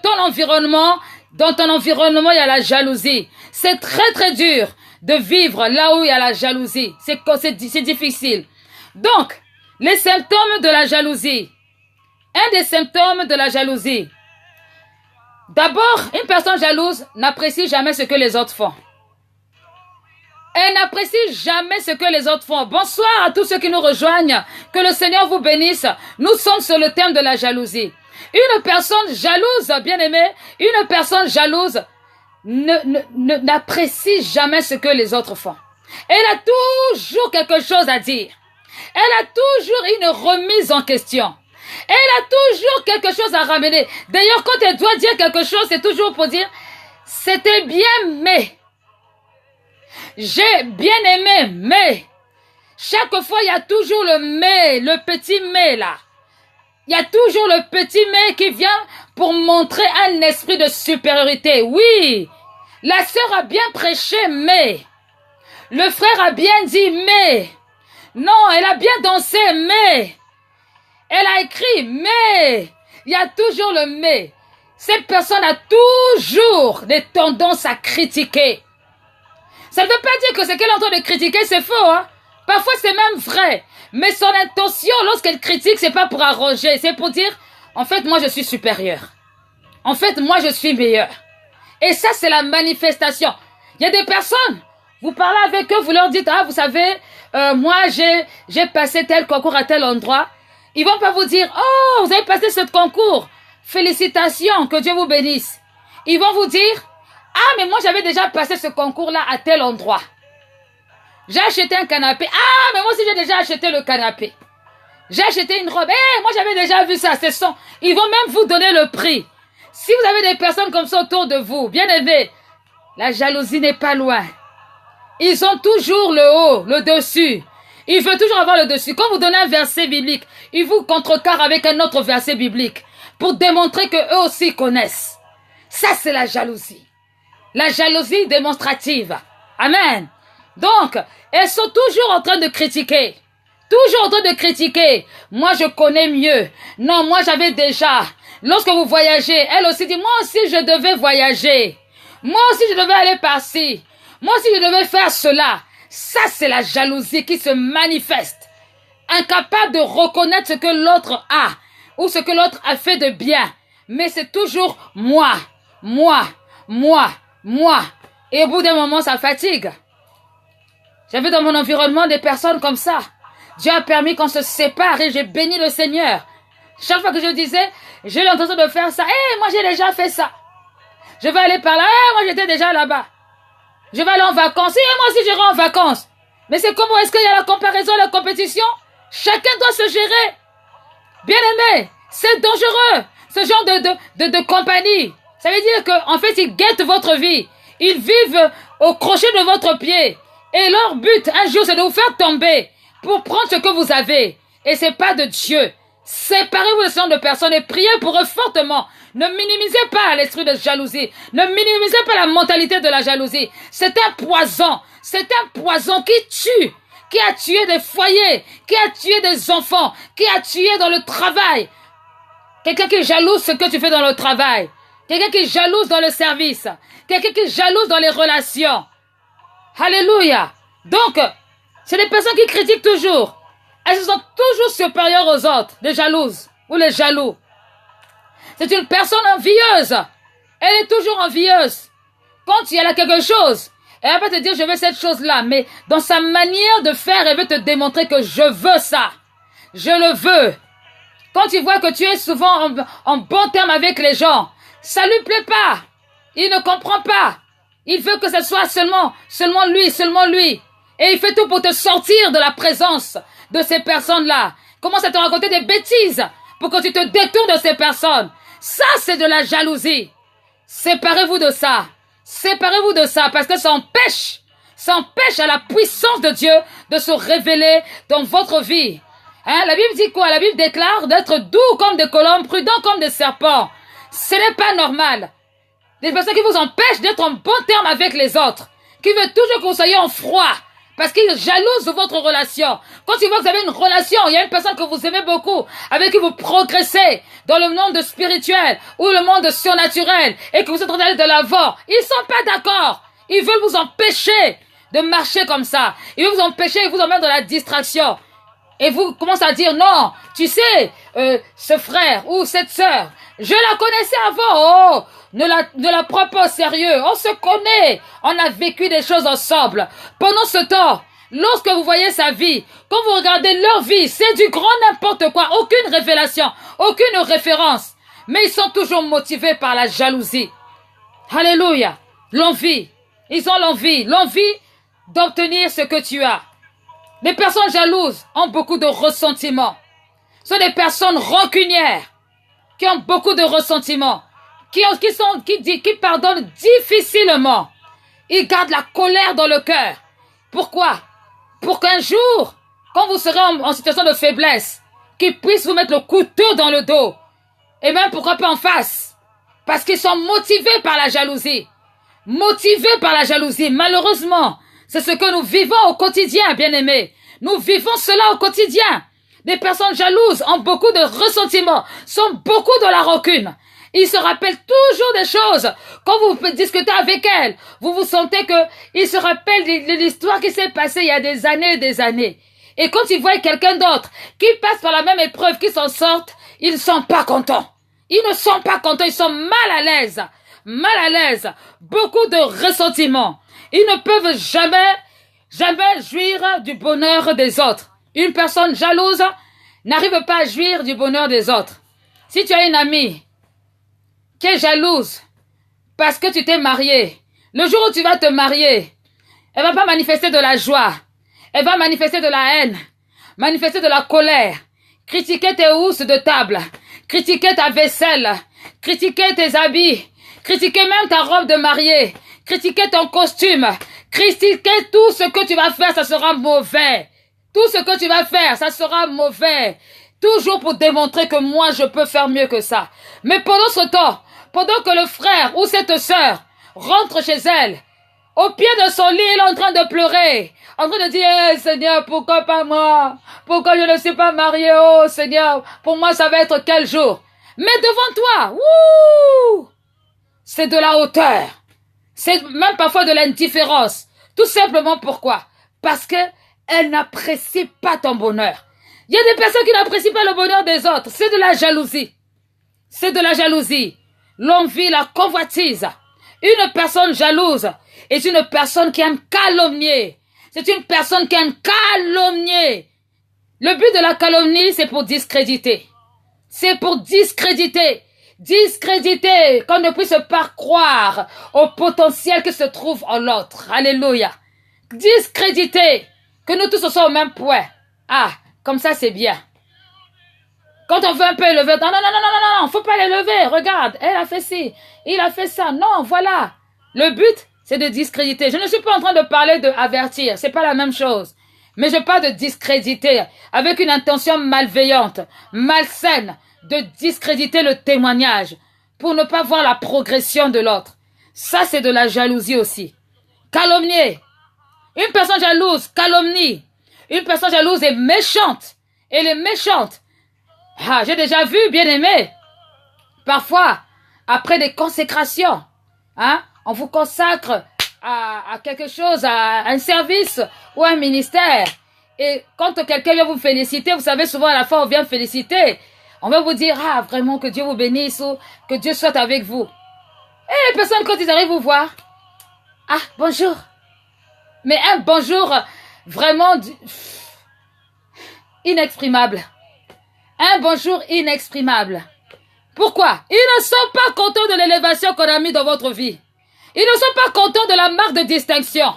dans ton environnement, il y a la jalousie. C'est très très dur de vivre là où il y a la jalousie. C'est difficile. Donc, les symptômes de la jalousie. Un des symptômes de la jalousie. D'abord, une personne jalouse n'apprécie jamais ce que les autres font. Elle n'apprécie jamais ce que les autres font. Bonsoir à tous ceux qui nous rejoignent. Que le Seigneur vous bénisse. Nous sommes sur le thème de la jalousie. Une personne jalouse, bien aimée, une personne jalouse n'apprécie jamais ce que les autres font. Elle a toujours quelque chose à dire. Elle a toujours une remise en question. Elle a toujours quelque chose à ramener. D'ailleurs, quand elle doit dire quelque chose, c'est toujours pour dire « C'était bien, mais... J'ai bien aimé, mais... » Chaque fois, il y a toujours le « mais », le petit « mais » là. Il y a toujours le petit « mais » qui vient pour montrer un esprit de supériorité. Oui, la sœur a bien prêché, mais... Le frère a bien dit, mais... Non, elle a bien dansé, mais... Elle a écrit, mais, il y a toujours le mais. Cette personne a toujours des tendances à critiquer. Ça ne veut pas dire que ce qu'elle est en train de critiquer, c'est faux, hein. Parfois, c'est même vrai. Mais son intention, lorsqu'elle critique, c'est pas pour arranger. C'est pour dire, en fait, moi, je suis supérieur. En fait, moi, je suis meilleur. Et ça, c'est la manifestation. Il y a des personnes, vous parlez avec eux, vous leur dites, ah, vous savez, moi, j'ai passé tel concours à tel endroit. Ils vont pas vous dire, oh, vous avez passé ce concours. Félicitations, que Dieu vous bénisse. Ils vont vous dire, ah, mais moi, j'avais déjà passé ce concours-là à tel endroit. J'ai acheté un canapé. Ah, mais moi aussi, j'ai déjà acheté le canapé. J'ai acheté une robe. Eh, moi, j'avais déjà vu ça. Ils vont même vous donner le prix. Si vous avez des personnes comme ça autour de vous, bien aimés, la jalousie n'est pas loin. Ils ont toujours le haut, le dessus. Ils veulent toujours avoir le dessus. Quand vous donnez un verset biblique, ils vous contrecarrent avec un autre verset biblique pour démontrer qu'eux aussi connaissent. Ça, c'est la jalousie. La jalousie démonstrative. Amen. Donc, elles sont toujours en train de critiquer. Toujours en train de critiquer. Moi, je connais mieux. Non, moi, j'avais déjà. Lorsque vous voyagez, elle aussi dit, moi aussi, je devais voyager. Moi aussi, je devais aller par-ci. Moi aussi, je devais faire cela. Ça, c'est la jalousie qui se manifeste. Incapable de reconnaître ce que l'autre a ou ce que l'autre a fait de bien. Mais c'est toujours moi, moi, moi, moi. Et au bout d'un moment, ça fatigue. J'avais dans mon environnement des personnes comme ça. Dieu a permis qu'on se sépare et j'ai béni le Seigneur. Chaque fois que je disais, j'ai l'intention de faire ça. Moi j'ai déjà fait ça. Je vais aller par là. Moi j'étais déjà là-bas. Je vais aller en vacances. Moi aussi j'irai en vacances. Mais c'est comment est-ce qu'il y a la comparaison, la compétition? Chacun doit se gérer. Bien-aimé, c'est dangereux. Ce genre de compagnie. Ça veut dire qu'en fait, ils guettent votre vie. Ils vivent au crochet de votre pied. Et leur but, un jour, c'est de vous faire tomber pour prendre ce que vous avez. Et c'est pas de Dieu. Séparez-vous de ce genre de personnes et priez pour eux fortement. Ne minimisez pas l'esprit de jalousie. Ne minimisez pas la mentalité de la jalousie. C'est un poison. C'est un poison qui tue. Qui a tué des foyers. Qui a tué des enfants. Qui a tué dans le travail. Quelqu'un qui est jaloux ce que tu fais dans le travail. Quelqu'un qui est jalouse dans le service. Quelqu'un qui est jalouse dans les relations. Alléluia. Donc, c'est des personnes qui critiquent toujours. Elles se sentent toujours supérieures aux autres, les jalouses ou les jaloux. C'est une personne envieuse. Elle est toujours envieuse. Quand elle a quelque chose, elle va pas te dire je veux cette chose-là, mais dans sa manière de faire, elle veut te démontrer que je veux ça. Je le veux. Quand il voit que tu es souvent en bon terme avec les gens, ça lui plaît pas. Il ne comprend pas. Il veut que ce soit seulement lui. Et il fait tout pour te sortir de la présence de ces personnes-là. Commence à te raconter des bêtises pour que tu te détournes de ces personnes. Ça, c'est de la jalousie. Séparez-vous de ça. Séparez-vous de ça parce que ça empêche à la puissance de Dieu de se révéler dans votre vie. La Bible dit quoi? La Bible déclare d'être doux comme des colombes, prudents comme des serpents. Ce n'est pas normal. Des personnes qui vous empêchent d'être en bon terme avec les autres. Qui veulent toujours que vous soyez en froid. Parce qu'ils jalousent de votre relation. Quand tu vois que vous avez une relation, il y a une personne que vous aimez beaucoup, avec qui vous progressez dans le monde spirituel ou le monde surnaturel, et que vous êtes en train d'aller de l'avant, ils ne sont pas d'accord. Ils veulent vous empêcher de marcher comme ça. Ils veulent vous empêcher, ils vous emmènent dans la distraction. Et vous commencez à dire, non, tu sais, ce frère ou cette sœur, je la connaissais avant, ne la prends pas au sérieux, on se connaît, on a vécu des choses ensemble. Pendant ce temps, lorsque vous voyez sa vie, quand vous regardez leur vie, c'est du grand n'importe quoi, aucune révélation, aucune référence. Mais ils sont toujours motivés par la jalousie. Alléluia, l'envie. Ils ont l'envie d'obtenir ce que tu as. Les personnes jalouses ont beaucoup de ressentiments. Ce sont des personnes rancunières qui ont beaucoup de ressentiments, qui pardonnent difficilement. Ils gardent la colère dans le cœur. Pourquoi? Pour qu'un jour, quand vous serez en situation de faiblesse, qu'ils puissent vous mettre le couteau dans le dos. Et même pourquoi pas en face? Parce qu'ils sont motivés par la jalousie. Motivés par la jalousie. Malheureusement, c'est ce que nous vivons au quotidien, bien-aimés. Nous vivons cela au quotidien. Des personnes jalouses ont beaucoup de ressentiments, sont beaucoup dans la rancune. Ils se rappellent toujours des choses. Quand vous discutez avec elles, vous vous sentez que ils se rappellent de l'histoire qui s'est passée il y a des années et des années. Et quand ils voient quelqu'un d'autre qui passe par la même épreuve, qui s'en sortent, ils ne sont pas contents. Ils ne sont pas contents, ils sont mal à l'aise. Mal à l'aise. Beaucoup de ressentiments. Ils ne peuvent jamais jouir du bonheur des autres. Une personne jalouse n'arrive pas à jouir du bonheur des autres. Si tu as une amie qui est jalouse parce que tu t'es marié, le jour où tu vas te marier, elle va pas manifester de la joie. Elle va manifester de la haine, manifester de la colère, critiquer tes housses de table, critiquer ta vaisselle, critiquer tes habits, critiquer même ta robe de mariée, critiquer ton costume, critiquer tout ce que tu vas faire, ça sera mauvais. Tout ce que tu vas faire, ça sera mauvais. Toujours pour démontrer que moi, je peux faire mieux que ça. Mais pendant ce temps, pendant que le frère ou cette sœur rentre chez elle, au pied de son lit, il est en train de pleurer, en train de dire, hey, Seigneur, pourquoi pas moi? Pourquoi je ne suis pas marié? Oh Seigneur, pour moi, ça va être quel jour? Mais devant toi, c'est de la hauteur. C'est même parfois de l'indifférence. Tout simplement pourquoi? Parce que elle n'apprécie pas ton bonheur. Il y a des personnes qui n'apprécient pas le bonheur des autres. C'est de la jalousie. C'est de la jalousie. L'envie, la convoitise. Une personne jalouse est une personne qui aime calomnier. C'est une personne qui aime calomnier. Le but de la calomnie, c'est pour discréditer. C'est pour discréditer. Discréditer, qu'on ne puisse pas croire au potentiel qui se trouve en l'autre. Alléluia. Discréditer, que nous tous soyons au même point. Ah, comme ça c'est bien. Quand on veut un peu élever, non, faut pas l'élever. Regarde, elle a fait ci, il a fait ça. Non, voilà. Le but, c'est de discréditer. Je ne suis pas en train de parler de avertir, c'est pas la même chose. Mais je parle de discréditer avec une intention malveillante, malsaine, de discréditer le témoignage pour ne pas voir la progression de l'autre. Ça, c'est de la jalousie aussi. Calomnier. Une personne jalouse calomnie. Une personne jalouse est méchante. Elle est méchante. Ah, j'ai déjà vu, bien aimé. Parfois, après des consécrations, hein, on vous consacre à quelque chose, à un service ou un ministère. Et quand quelqu'un vient vous féliciter, vous savez, souvent à la fin, on vient féliciter. On va vous dire, ah, vraiment, que Dieu vous bénisse ou que Dieu soit avec vous. Et les personnes, quand ils arrivent vous voir, ah, bonjour. Mais un bonjour vraiment inexprimable. Un bonjour inexprimable. Pourquoi? Ils ne sont pas contents de l'élévation qu'on a mis dans votre vie. Ils ne sont pas contents de la marque de distinction.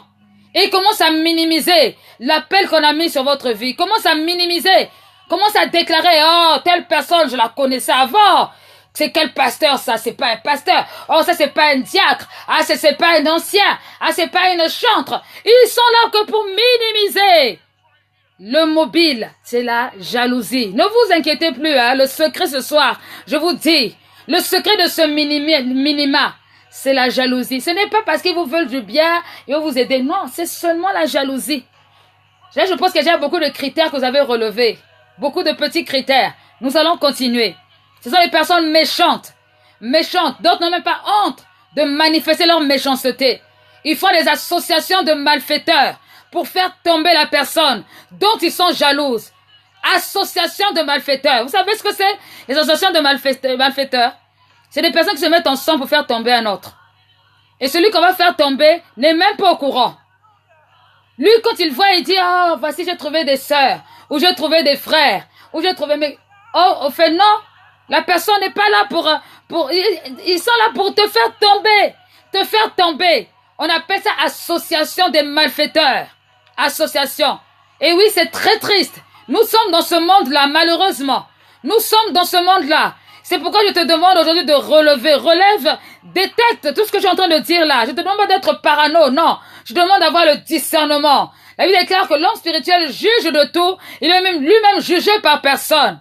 Et ils commencent à minimiser l'appel qu'on a mis sur votre vie. Ils commencent à minimiser. Commence à déclarer, oh, telle personne, je la connaissais avant. C'est quel pasteur, ça? C'est pas un pasteur. Oh, ça, c'est pas un diacre. Ah, c'est pas un ancien. Ah, c'est pas une chantre. Ils sont là que pour minimiser. Le mobile, c'est la jalousie. Ne vous inquiétez plus, hein. Le secret ce soir, je vous dis, le secret de ce minima, c'est la jalousie. Ce n'est pas parce qu'ils vous veulent du bien et vous aider. Non, c'est seulement la jalousie. Là, je pense qu'il y a beaucoup de critères que vous avez relevés. Beaucoup de petits critères. Nous allons continuer. Ce sont les personnes méchantes. Méchantes. D'autres n'ont même pas honte de manifester leur méchanceté. Ils font des associations de malfaiteurs pour faire tomber la personne dont ils sont jalouses. Association de malfaiteurs. Vous savez ce que c'est? Les associations de malfaiteurs. C'est des personnes qui se mettent ensemble pour faire tomber un autre. Et celui qu'on va faire tomber n'est même pas au courant. Lui, quand il voit, il dit, oh, voici, j'ai trouvé des sœurs, ou j'ai trouvé des frères, ou j'ai trouvé mes... Oh, au fait, non. La personne n'est pas là pour ils sont là pour te faire tomber. Te faire tomber. On appelle ça association des malfaiteurs. Association. Et oui, c'est très triste. Nous sommes dans ce monde-là, malheureusement. Nous sommes dans ce monde-là. C'est pourquoi je te demande aujourd'hui de relever. Relève, détecte tout ce que je suis en train de dire là. Je te demande pas d'être parano, non. Je demande d'avoir le discernement. La Bible déclare que l'homme spirituel juge de tout. Il est même lui-même jugé par personne.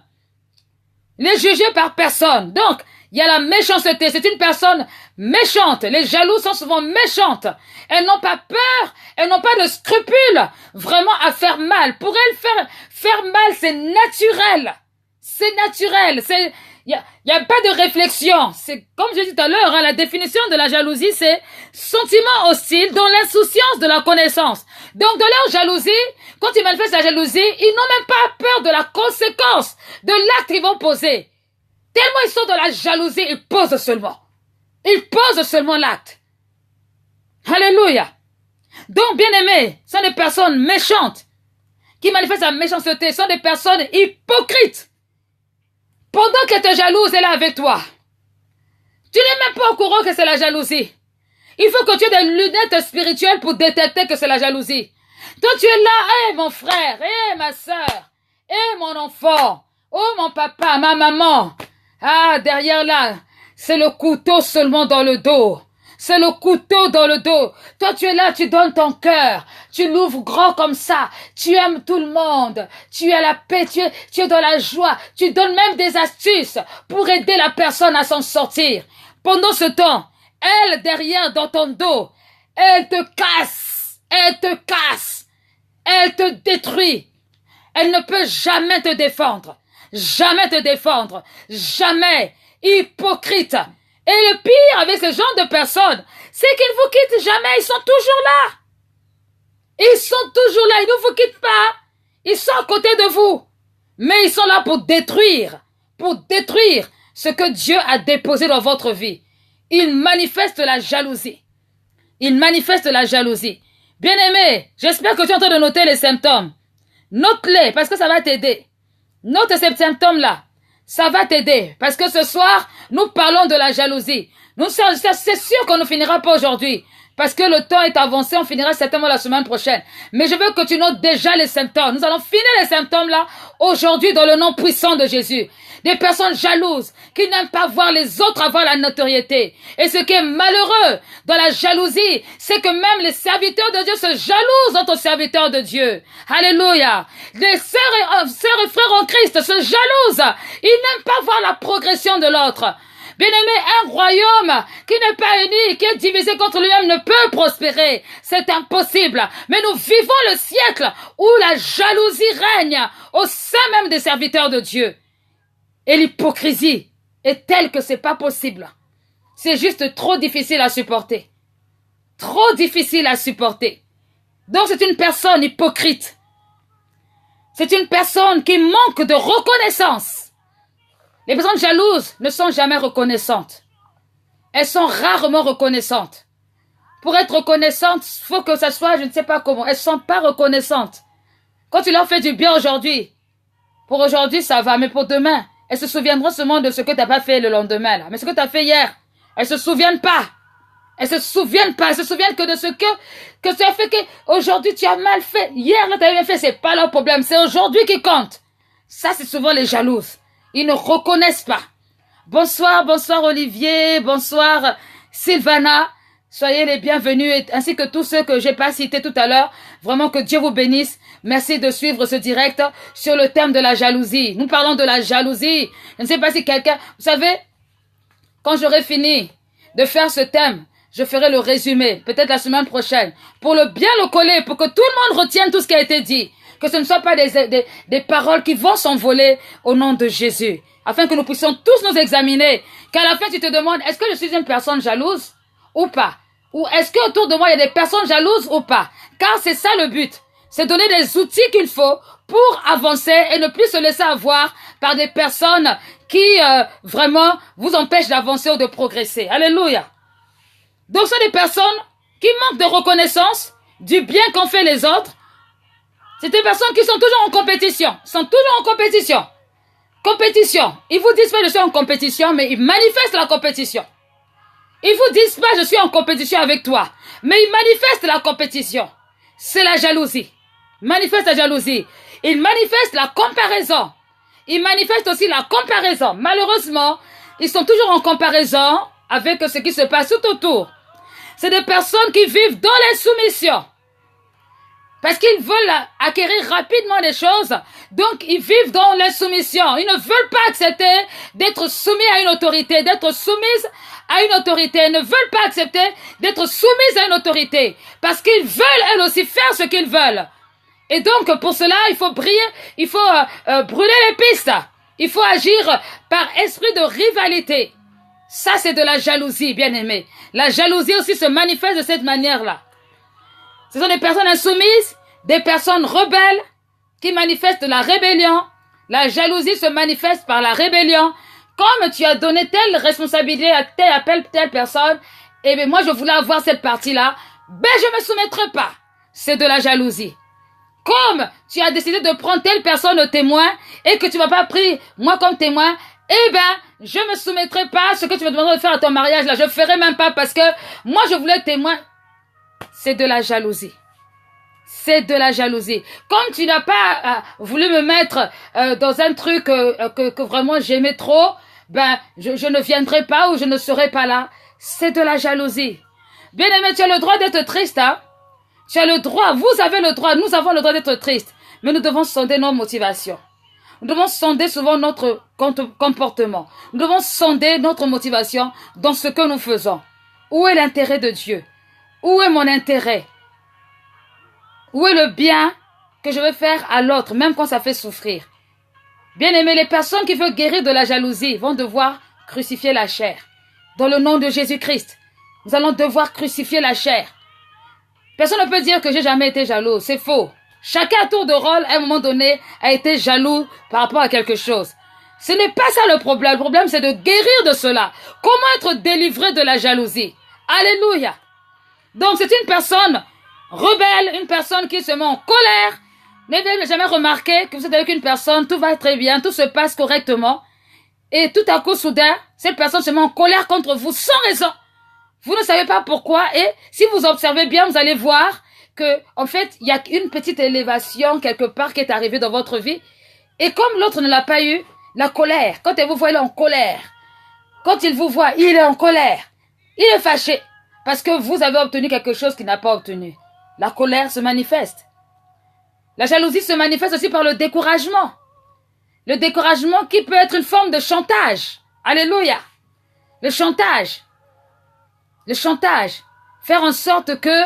Il est jugé par personne. Donc, il y a la méchanceté. C'est une personne méchante. Les jaloux sont souvent méchantes. Elles n'ont pas peur. Elles n'ont pas de scrupules vraiment à faire mal. Pour elles, faire mal, c'est naturel. C'est naturel. Il y a pas de réflexion. C'est comme je disais tout à l'heure, hein, la définition de la jalousie, c'est sentiment hostile dans l'insouciance de la connaissance. Donc, de leur jalousie, quand ils manifestent la jalousie, ils n'ont même pas peur de la conséquence de l'acte qu'ils vont poser. Tellement ils sont dans la jalousie, ils posent seulement. Ils posent seulement l'acte. Alléluia. Donc, bien-aimés, ce sont des personnes méchantes qui manifestent la méchanceté. Ce sont des personnes hypocrites. Pendant qu'elle te jalouse, elle est avec toi. Tu n'es même pas au courant que c'est la jalousie. Il faut que tu aies des lunettes spirituelles pour détecter que c'est la jalousie. Toi, tu es là, hé mon frère, hé ma soeur, hé mon enfant, oh mon papa, ma maman. Ah, derrière là, c'est le couteau seulement dans le dos. C'est le couteau dans le dos. Toi, tu es là, tu donnes ton cœur. Tu l'ouvres grand comme ça. Tu aimes tout le monde. Tu as la paix, tu es dans la joie. Tu donnes même des astuces pour aider la personne à s'en sortir. Pendant ce temps, elle, derrière, dans ton dos, elle te casse. Elle te casse. Elle te détruit. Elle ne peut jamais te défendre. Jamais te défendre. Jamais. Hypocrite. Et le pire avec ce genre de personnes, c'est qu'ils ne vous quittent jamais. Ils sont toujours là. Ils sont toujours là. Ils ne vous quittent pas. Ils sont à côté de vous. Mais ils sont là pour détruire ce que Dieu a déposé dans votre vie. Ils manifestent la jalousie. Ils manifestent la jalousie. Bien-aimé, j'espère que tu es en train de noter les symptômes. Note-les parce que ça va t'aider. Note ces symptômes-là. Ça va t'aider. Parce que ce soir, nous parlons de la jalousie. C'est sûr qu'on ne finira pas aujourd'hui. Parce que le temps est avancé, on finira certainement la semaine prochaine. Mais je veux que tu notes déjà les symptômes. Nous allons finir les symptômes là aujourd'hui dans le nom puissant de Jésus. Des personnes jalouses qui n'aiment pas voir les autres avoir la notoriété. Et ce qui est malheureux dans la jalousie, c'est que même les serviteurs de Dieu se jalousent entre serviteurs de Dieu. Alléluia. Les sœurs et frères en Christ se jalousent. Ils n'aiment pas voir la progression de l'autre. Bien-aimé, un royaume qui n'est pas uni, qui est divisé contre lui-même ne peut prospérer. C'est impossible. Mais nous vivons le siècle où la jalousie règne au sein même des serviteurs de Dieu. Et l'hypocrisie est telle que c'est pas possible. C'est juste trop difficile à supporter. Trop difficile à supporter. Donc c'est une personne hypocrite. C'est une personne qui manque de reconnaissance. Les personnes jalouses ne sont jamais reconnaissantes. Elles sont rarement reconnaissantes. Pour être reconnaissantes, il faut que ça soit, je ne sais pas comment, elles ne sont pas reconnaissantes. Quand tu leur fais du bien aujourd'hui, pour aujourd'hui ça va, mais pour demain, elles se souviendront seulement de ce que tu n'as pas fait le lendemain. Là. Mais ce que tu as fait hier, elles ne se souviennent pas. Elles se souviennent pas. Elles se souviennent que de ce que tu as fait, que aujourd'hui tu as mal fait. Hier, tu as bien fait, c'est pas leur problème. C'est aujourd'hui qui compte. Ça, c'est souvent les jalouses. Ils ne reconnaissent pas. Bonsoir, bonsoir Olivier, bonsoir Sylvana. Soyez les bienvenus, ainsi que tous ceux que j'ai pas cités tout à l'heure. Vraiment que Dieu vous bénisse. Merci de suivre ce direct sur le thème de la jalousie. Nous parlons de la jalousie. Je ne sais pas si quelqu'un... Vous savez, quand j'aurai fini de faire ce thème, je ferai le résumé, peut-être la semaine prochaine, pour le bien le coller, pour que tout le monde retienne tout ce qui a été dit. Que ce ne soit pas des paroles qui vont s'envoler au nom de Jésus. Afin que nous puissions tous nous examiner. Qu'à la fin, tu te demandes, est-ce que je suis une personne jalouse ou pas? Ou est-ce qu'autour de moi, il y a des personnes jalouses ou pas? Car c'est ça le but. C'est donner des outils qu'il faut pour avancer et ne plus se laisser avoir par des personnes qui vraiment vous empêchent d'avancer ou de progresser. Alléluia. Donc, ce sont des personnes qui manquent de reconnaissance du bien qu'ont fait les autres. C'est des personnes qui sont toujours en compétition. Compétition. Ils vous disent pas je suis en compétition, mais ils manifestent la compétition. Ils vous disent pas je suis en compétition avec toi, mais ils manifestent la compétition. C'est la jalousie. Ils manifestent la jalousie. Ils manifestent la comparaison. Ils manifestent aussi la comparaison. Malheureusement, ils sont toujours en comparaison avec ce qui se passe tout autour. C'est des personnes qui vivent dans l'insoumission. Parce qu'ils veulent acquérir rapidement des choses, donc ils vivent dans l'insoumission. Ils ne veulent pas accepter d'être soumis à une autorité, d'être soumises à une autorité. Ils ne veulent pas accepter d'être soumises à une autorité, parce qu'ils veulent elles aussi faire ce qu'ils veulent. Et donc pour cela, il faut briller, il faut brûler les pistes. Il faut agir par esprit de rivalité. Ça, c'est de la jalousie, bien-aimé. La jalousie aussi se manifeste de cette manière-là. Ce sont des personnes insoumises, des personnes rebelles qui manifestent la rébellion. La jalousie se manifeste par la rébellion. Comme tu as donné telle responsabilité à telle personne, et bien moi je voulais avoir cette partie-là, ben je me soumettrai pas. C'est de la jalousie. Comme tu as décidé de prendre telle personne au témoin et que tu m'as pas pris moi comme témoin, eh ben je me soumettrai pas à ce que tu me demandes de faire à ton mariage là. Je ferai même pas parce que moi je voulais être témoin. C'est de la jalousie. C'est de la jalousie. Comme tu n'as pas voulu me mettre dans un truc que vraiment j'aimais trop, ben je ne viendrai pas ou je ne serai pas là. C'est de la jalousie. Bien aimé, tu as le droit d'être triste, hein? Tu as le droit, vous avez le droit, nous avons le droit d'être triste. Mais nous devons sonder nos motivations. Nous devons sonder souvent notre comportement. Nous devons sonder notre motivation dans ce que nous faisons. Où est l'intérêt de Dieu? Où est mon intérêt? Où est le bien que je veux faire à l'autre, même quand ça fait souffrir? Bien aimé, les personnes qui veulent guérir de la jalousie vont devoir crucifier la chair. Dans le nom de Jésus-Christ, nous allons devoir crucifier la chair. Personne ne peut dire que j'ai jamais été jaloux. C'est faux. Chacun à tour de rôle, à un moment donné, a été jaloux par rapport à quelque chose. Ce n'est pas ça le problème. Le problème, c'est de guérir de cela. Comment être délivré de la jalousie? Alléluia. Donc, c'est une personne rebelle, une personne qui se met en colère N'avez jamais remarqué que vous êtes avec une personne, tout va très bien, tout se passe correctement, et tout à coup, soudain, cette personne se met en colère contre vous sans raison. Vous ne savez pas pourquoi, et si vous observez bien, vous allez voir que, en fait, il y a une petite élévation quelque part qui est arrivée dans votre vie, et comme l'autre ne l'a pas eu, la colère, quand elle vous voit, il est en colère. Quand il vous voit, il est en colère. Il est fâché, parce que vous avez obtenu quelque chose qu'il n'a pas obtenu. La colère se manifeste. La jalousie se manifeste aussi par le découragement. Le découragement qui peut être une forme de chantage. Alléluia. Le chantage. Le chantage. Faire en sorte que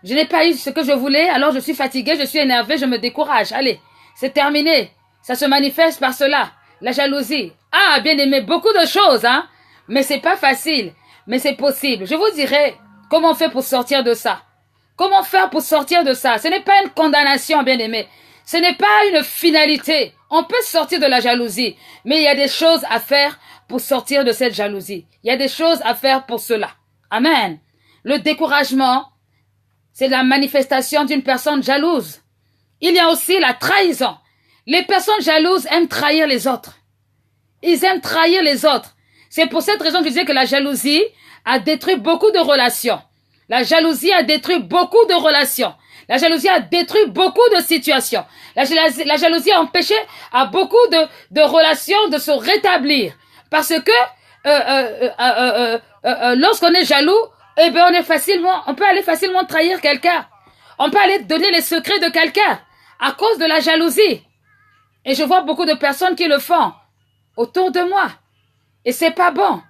je n'ai pas eu ce que je voulais, alors je suis fatigué, je suis énervé, je me décourage. Allez, c'est terminé. Ça se manifeste par cela. La jalousie. Ah, bien aimé, beaucoup de choses, hein. Mais c'est pas facile. Mais c'est possible. Je vous dirai comment on fait pour sortir de ça. Comment faire pour sortir de ça? Ce n'est pas une condamnation, bien aimé. Ce n'est pas une finalité. On peut sortir de la jalousie. Mais il y a des choses à faire pour sortir de cette jalousie. Il y a des choses à faire pour cela. Amen. Le découragement, c'est la manifestation d'une personne jalouse. Il y a aussi la trahison. Les personnes jalouses aiment trahir les autres. Ils aiment trahir les autres. C'est pour cette raison que je disais que la jalousie a détruit beaucoup de relations. La jalousie a détruit beaucoup de relations. La jalousie a détruit beaucoup de situations. La jalousie a empêché à beaucoup de relations de se rétablir. Parce que lorsqu'on est jaloux, eh ben on peut aller facilement trahir quelqu'un. On peut aller donner les secrets de quelqu'un à cause de la jalousie. Et je vois beaucoup de personnes qui le font autour de moi. Et c'est pas bon.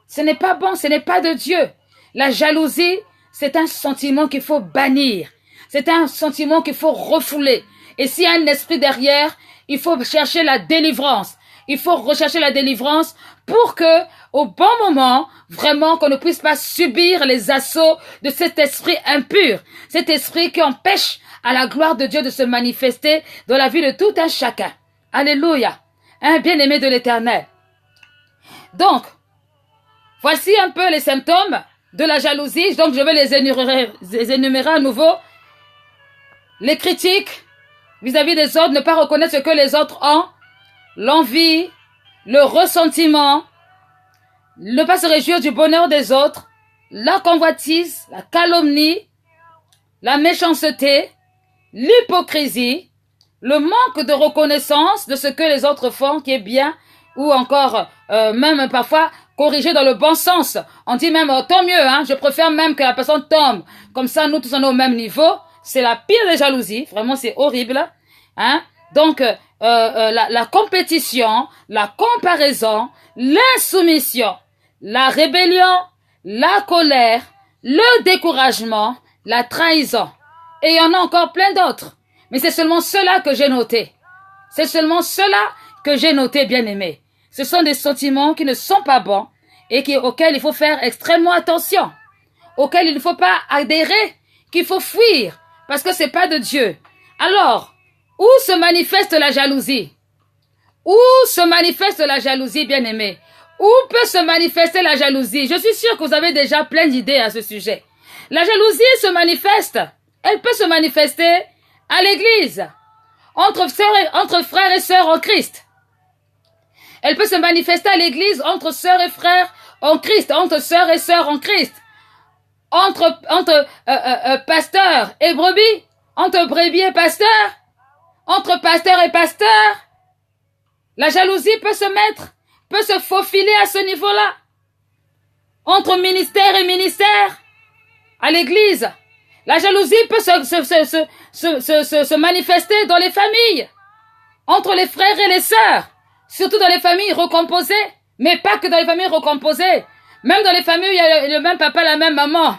Ce n'est pas bon, ce n'est pas de Dieu. La jalousie, c'est un sentiment qu'il faut bannir. C'est un sentiment qu'il faut refouler. Et s'il y a un esprit derrière, il faut chercher la délivrance. Il faut rechercher la délivrance pour que, au bon moment, vraiment qu'on ne puisse pas subir les assauts de cet esprit impur. Cet esprit qui empêche à la gloire de Dieu de se manifester dans la vie de tout un chacun. Alléluia. Un bien-aimé de l'Éternel. Donc, voici un peu les symptômes de la jalousie. Donc, je vais les énumérer à nouveau. Les critiques vis-à-vis des autres, ne pas reconnaître ce que les autres ont. L'envie, le ressentiment, ne pas se réjouir du bonheur des autres. La convoitise, la calomnie, la méchanceté, l'hypocrisie, le manque de reconnaissance de ce que les autres font qui est bien, ou encore même parfois corriger dans le bon sens. On dit même, tant mieux, hein, je préfère même que la personne tombe. Comme ça, nous tous on est au même niveau. C'est la pire des jalousies. Vraiment, c'est horrible. Hein? Donc, la compétition, la comparaison, l'insoumission, la rébellion, la colère, le découragement, la trahison. Et il y en a encore plein d'autres. Mais c'est seulement cela que j'ai noté. C'est seulement cela que j'ai noté, bien aimé. Ce sont des sentiments qui ne sont pas bons et auxquels il faut faire extrêmement attention, auxquels il ne faut pas adhérer, qu'il faut fuir, parce que c'est pas de Dieu. Alors, où se manifeste la jalousie? Où se manifeste la jalousie, bien-aimé? Où peut se manifester la jalousie? Je suis sûre que vous avez déjà plein d'idées à ce sujet. La jalousie se manifeste. Elle peut se manifester à l'église, entre frères et sœurs en Christ. Elle peut se manifester à l'église entre sœurs et frères en Christ, entre sœurs et sœurs en Christ, entre pasteurs et brebis, entre brebis et pasteurs, entre pasteurs et pasteurs. La jalousie peut se faufiler à ce niveau-là, entre ministère et ministère, à l'église. La jalousie peut se manifester dans les familles, entre les frères et les sœurs, surtout dans les familles recomposées, mais pas que dans les familles recomposées. Même dans les familles où il y a le même papa, la même maman.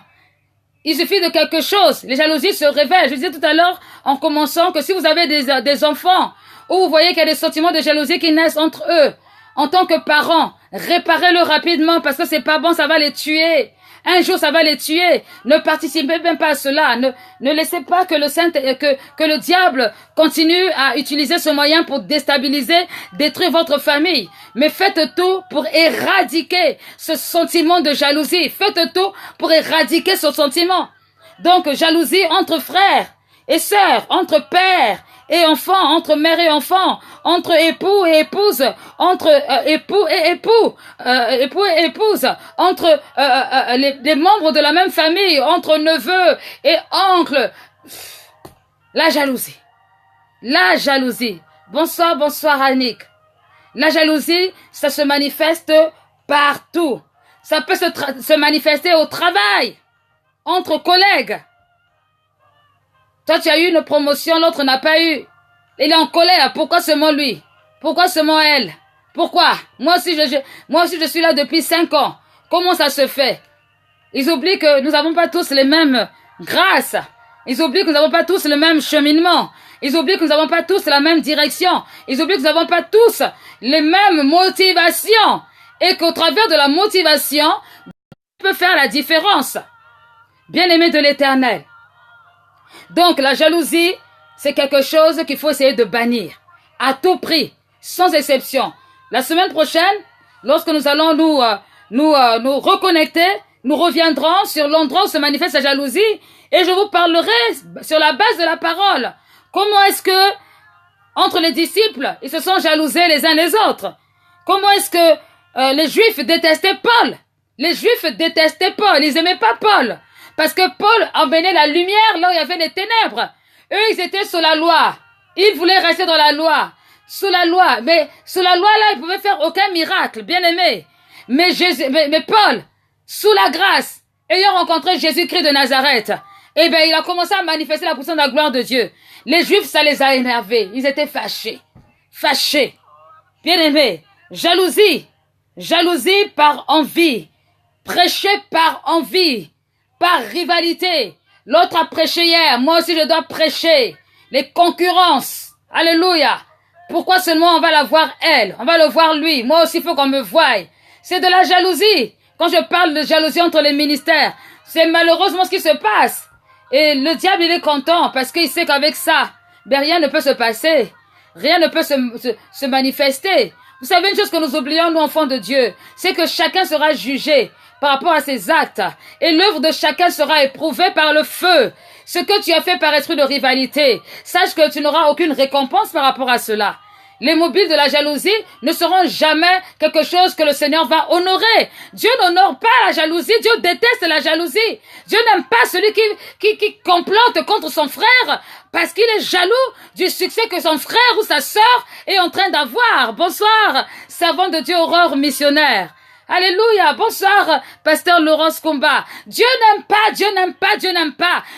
Il suffit de quelque chose. Les jalousies se révèlent. Je disais tout à l'heure, en commençant, que si vous avez des enfants, où vous voyez qu'il y a des sentiments de jalousie qui naissent entre eux, en tant que parents, réparez-le rapidement parce que c'est pas bon, ça va les tuer. Un jour, ça va les tuer. Ne participez même pas à cela. Ne laissez pas que le diable continue à utiliser ce moyen pour déstabiliser, détruire votre famille. Mais faites tout pour éradiquer ce sentiment de jalousie. Faites tout pour éradiquer ce sentiment. Donc, jalousie entre frères. et sœurs, entre père et enfant, entre mère et enfant, entre époux et épouse, entre époux et époux et épouse, entre les membres de la même famille, entre neveux et oncles. La jalousie. La jalousie. Bonsoir, bonsoir Annick. La jalousie, ça se manifeste partout. Ça peut se manifester au travail, entre collègues. Toi, tu as eu une promotion, l'autre n'a pas eu. Il est en colère. Pourquoi seulement lui? Pourquoi seulement elle? Pourquoi? Moi aussi, je suis là depuis 5 ans. Comment ça se fait? Ils oublient que nous n'avons pas tous les mêmes grâces. Ils oublient que nous n'avons pas tous le même cheminement. Ils oublient que nous n'avons pas tous la même direction. Ils oublient que nous n'avons pas tous les mêmes motivations. Et qu'au travers de la motivation, on peut faire la différence. Bien-aimé de l'Éternel. Donc, la jalousie, c'est quelque chose qu'il faut essayer de bannir. À tout prix, sans exception. La semaine prochaine, lorsque nous allons nous reconnecter, nous reviendrons sur l'endroit où se manifeste la jalousie et je vous parlerai sur la base de la parole. Comment est-ce que, entre les disciples, ils se sont jalousés les uns les autres? Comment est-ce que les Juifs détestaient Paul? Les Juifs détestaient Paul, ils n'aimaient pas Paul. Parce que Paul emmenait la lumière là où il y avait les ténèbres. Eux, ils étaient sous la loi. Ils voulaient rester dans la loi. Sous la loi. Mais sous la loi là, ils ne pouvaient faire aucun miracle, bien aimé. Mais Paul, sous la grâce, ayant rencontré Jésus-Christ de Nazareth, eh bien, il a commencé à manifester la puissance de la gloire de Dieu. Les Juifs, ça les a énervés. Ils étaient fâchés. Fâchés. Bien aimé. Jalousie. Jalousie par envie. Prêcher par envie. Par rivalité. L'autre a prêché hier. Moi aussi, je dois prêcher. Les concurrences. Alléluia. Pourquoi seulement on va la voir elle? On va le voir lui. Moi aussi, il faut qu'on me voie. C'est de la jalousie. Quand je parle de jalousie entre les ministères, c'est malheureusement ce qui se passe. Et le diable, il est content parce qu'il sait qu'avec ça, ben, rien ne peut se passer. Rien ne peut se manifester. Vous savez une chose que nous oublions, nous, enfants de Dieu, c'est que chacun sera jugé par rapport à ses actes. Et l'œuvre de chacun sera éprouvée par le feu. Ce que tu as fait par esprit de rivalité, sache que tu n'auras aucune récompense par rapport à cela. Les mobiles de la jalousie ne seront jamais quelque chose que le Seigneur va honorer. Dieu n'honore pas la jalousie. Dieu déteste la jalousie. Dieu n'aime pas celui qui complote contre son frère parce qu'il est jaloux du succès que son frère ou sa sœur est en train d'avoir. Bonsoir, servant de Dieu, Aurore missionnaire. Alléluia. Bonsoir, pasteur Laurence Combat. Dieu n'aime pas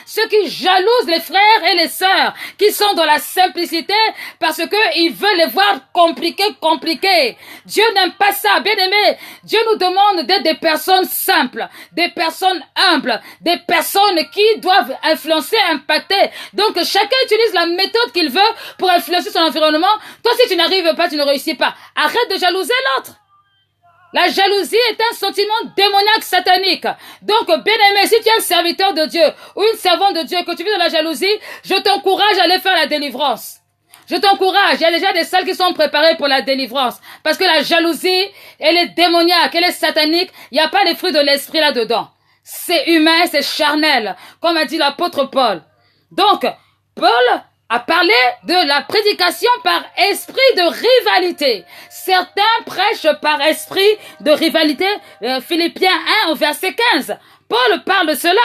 ceux qui jalousent les frères et les sœurs, qui sont dans la simplicité parce que il veut les voir compliqués. Dieu n'aime pas ça, bien aimé. Dieu nous demande d'être des personnes simples, des personnes humbles, des personnes qui doivent influencer, impacter. Donc, chacun utilise la méthode qu'il veut pour influencer son environnement. Toi, si tu n'arrives pas, tu ne réussis pas. Arrête de jalouser l'autre. La jalousie est un sentiment démoniaque satanique. Donc, bien-aimé, si tu es un serviteur de Dieu ou une servante de Dieu, que tu vis dans la jalousie, je t'encourage à aller faire la délivrance. Je t'encourage. Il y a déjà des salles qui sont préparées pour la délivrance. Parce que la jalousie, elle est démoniaque, elle est satanique. Il n'y a pas les fruits de l'esprit là-dedans. C'est humain, c'est charnel, comme a dit l'apôtre Paul. Donc, Paul a parlé de la prédication par esprit de rivalité. Certains prêchent par esprit de rivalité. Philippiens 1 au verset 15. Paul parle de cela.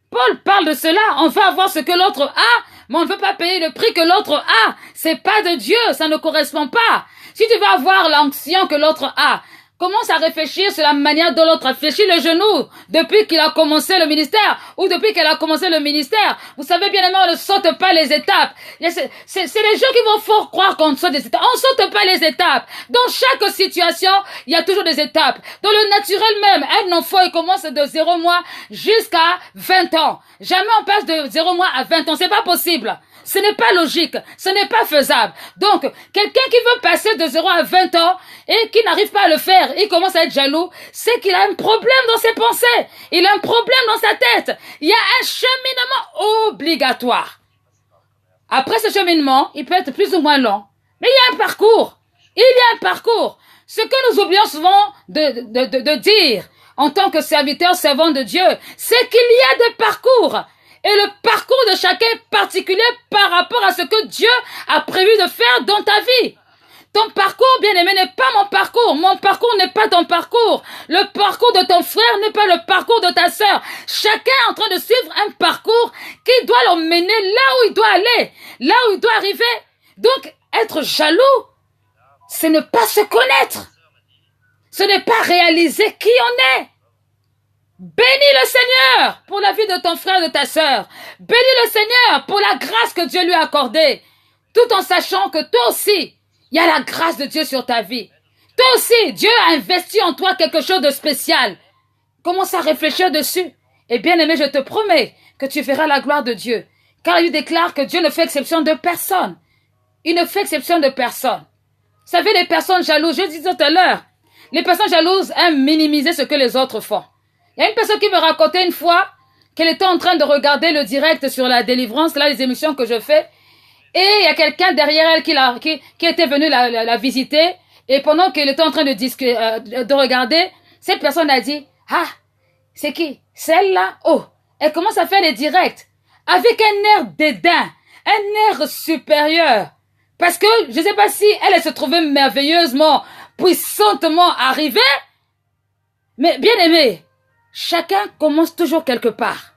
Paul parle de cela. On va avoir ce que l'autre a, mais on ne veut pas payer le prix que l'autre a. C'est pas de Dieu, ça ne correspond pas. Si tu veux avoir l'onction que l'autre a, commence à réfléchir sur la manière dont l'autre a fléchi le genou depuis qu'il a commencé le ministère ou depuis qu'elle a commencé le ministère. Vous savez bien aimé, on ne saute pas les étapes. C'est les gens qui vont fort croire qu'on saute des étapes. On ne saute pas les étapes. Dans chaque situation, il y a toujours des étapes. Dans le naturel même, un enfant, il commence de 0 mois jusqu'à 20 ans. Jamais on passe de 0 mois à 20 ans. C'est pas possible. Ce n'est pas logique, ce n'est pas faisable. Donc, quelqu'un qui veut passer de 0 à 20 ans et qui n'arrive pas à le faire, il commence à être jaloux, c'est qu'il a un problème dans ses pensées. Il a un problème dans sa tête. Il y a un cheminement obligatoire. Après ce cheminement, il peut être plus ou moins long. Mais il y a un parcours. Il y a un parcours. Ce que nous oublions souvent de dire en tant que serviteurs, servants de Dieu, c'est qu'il y a des parcours. Et le parcours de chacun est particulier par rapport à ce que Dieu a prévu de faire dans ta vie. Ton parcours, bien-aimé, n'est pas mon parcours. Mon parcours n'est pas ton parcours. Le parcours de ton frère n'est pas le parcours de ta sœur. Chacun est en train de suivre un parcours qui doit l'emmener là où il doit aller, là où il doit arriver. Donc, être jaloux, ce n'est pas se connaître. Ce n'est pas réaliser qui on est. Bénis le Seigneur pour la vie de ton frère et de ta sœur. Bénis le Seigneur pour la grâce que Dieu lui a accordée. Tout en sachant que toi aussi, il y a la grâce de Dieu sur ta vie. Toi aussi, Dieu a investi en toi quelque chose de spécial. Commence à réfléchir dessus. Et bien aimé, je te promets que tu verras la gloire de Dieu. Car il déclare que Dieu ne fait exception de personne. Il ne fait exception de personne. Vous savez, les personnes jalouses, je disais tout à l'heure, les personnes jalouses aiment minimiser ce que les autres font. Il y a une personne qui me racontait une fois qu'elle était en train de regarder le direct sur la délivrance, là, les émissions que je fais. Et il y a quelqu'un derrière elle qui était venu la visiter. Et pendant qu'elle était en train de regarder, cette personne a dit, « Ah, c'est qui? Celle-là? Oh, elle commence à faire les directs avec un air dédain, un air supérieur. Parce que je ne sais pas si elle se trouvait merveilleusement, puissantement arrivée. Mais bien aimé, chacun commence toujours quelque part.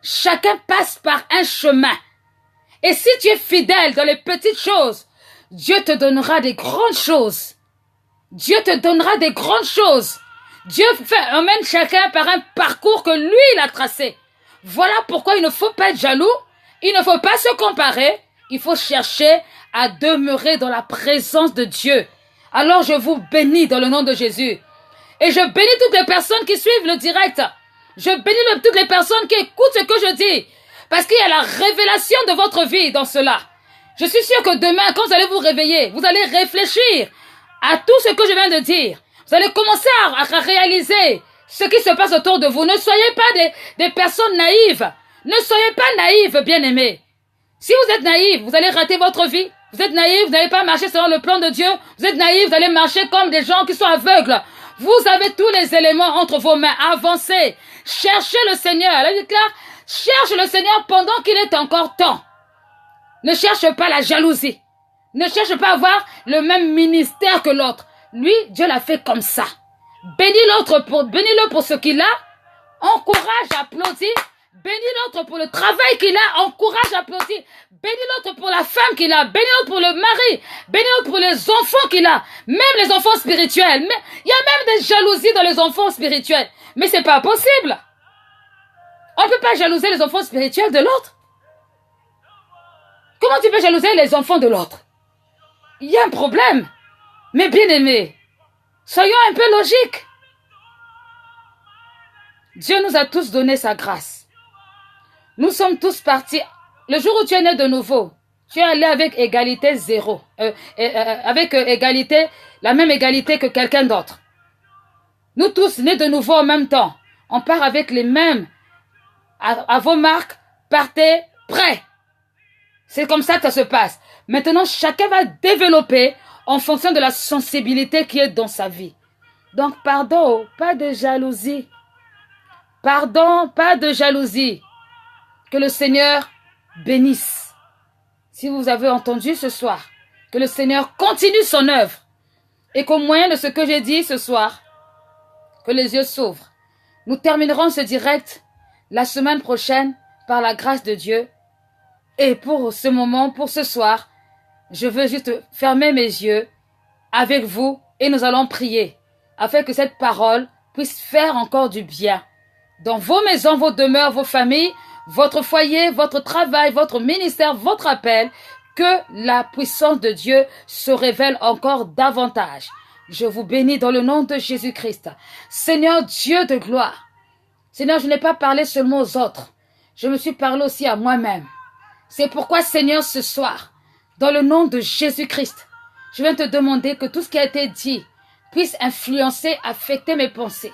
Chacun passe par un chemin. Et si tu es fidèle dans les petites choses, Dieu te donnera des grandes choses. Dieu te donnera des grandes choses. Dieu emmène chacun par un parcours que lui, il a tracé. Voilà pourquoi il ne faut pas être jaloux. Il ne faut pas se comparer. Il faut chercher à demeurer dans la présence de Dieu. Alors je vous bénis dans le nom de Jésus. Et je bénis toutes les personnes qui suivent le direct. Je bénis toutes les personnes qui écoutent ce que je dis. Parce qu'il y a la révélation de votre vie dans cela. Je suis sûre que demain, quand vous allez vous réveiller, vous allez réfléchir à tout ce que je viens de dire. Vous allez commencer à réaliser ce qui se passe autour de vous. Ne soyez pas des personnes naïves. Ne soyez pas naïves, bien-aimés. Si vous êtes naïf, vous allez rater votre vie. Vous êtes naïf, vous n'allez pas marcher selon le plan de Dieu. Vous êtes naïf, vous allez marcher comme des gens qui sont aveugles. Vous avez tous les éléments entre vos mains. Avancez. Cherchez le Seigneur. Elle déclare, cherche le Seigneur pendant qu'il est encore temps. Ne cherche pas la jalousie. Ne cherche pas à avoir le même ministère que l'autre. Lui, Dieu l'a fait comme ça. Bénis-le pour ce qu'il a. Encourage, applaudis. Bénis l'autre pour le travail qu'il a. Encourage, applaudis. Bénis l'autre pour la femme qu'il a. Bénis l'autre pour le mari. Bénis l'autre pour les enfants qu'il a. Même les enfants spirituels. Mais il y a même des jalousies dans les enfants spirituels. Mais c'est pas possible. On ne peut pas jalouser les enfants spirituels de l'autre. Comment tu peux jalouser les enfants de l'autre? Il y a un problème. Mais bien aimés, soyons un peu logiques. Dieu nous a tous donné sa grâce. Nous sommes tous partis. Le jour où tu es né de nouveau, tu es allé avec égalité zéro. Avec égalité, la même égalité que quelqu'un d'autre. Nous tous nés de nouveau en même temps. On part avec les mêmes. À vos marques, partez, prêts. C'est comme ça que ça se passe. Maintenant, chacun va développer en fonction de la sensibilité qui est dans sa vie. Donc, pardon, pas de jalousie. Pardon, pas de jalousie. Que le Seigneur bénisse. Si vous avez entendu ce soir, que le Seigneur continue son œuvre. Et qu'au moyen de ce que j'ai dit ce soir, que les yeux s'ouvrent. Nous terminerons ce direct la semaine prochaine par la grâce de Dieu. Et pour ce moment, pour ce soir, je veux juste fermer mes yeux avec vous et nous allons prier afin que cette parole puisse faire encore du bien dans vos maisons, vos demeures, vos familles, votre foyer, votre travail, votre ministère, votre appel, que la puissance de Dieu se révèle encore davantage. Je vous bénis dans le nom de Jésus-Christ. Seigneur Dieu de gloire, Seigneur, je n'ai pas parlé seulement aux autres, je me suis parlé aussi à moi-même. C'est pourquoi, Seigneur, ce soir, dans le nom de Jésus-Christ, je viens te demander que tout ce qui a été dit puisse influencer, affecter mes pensées,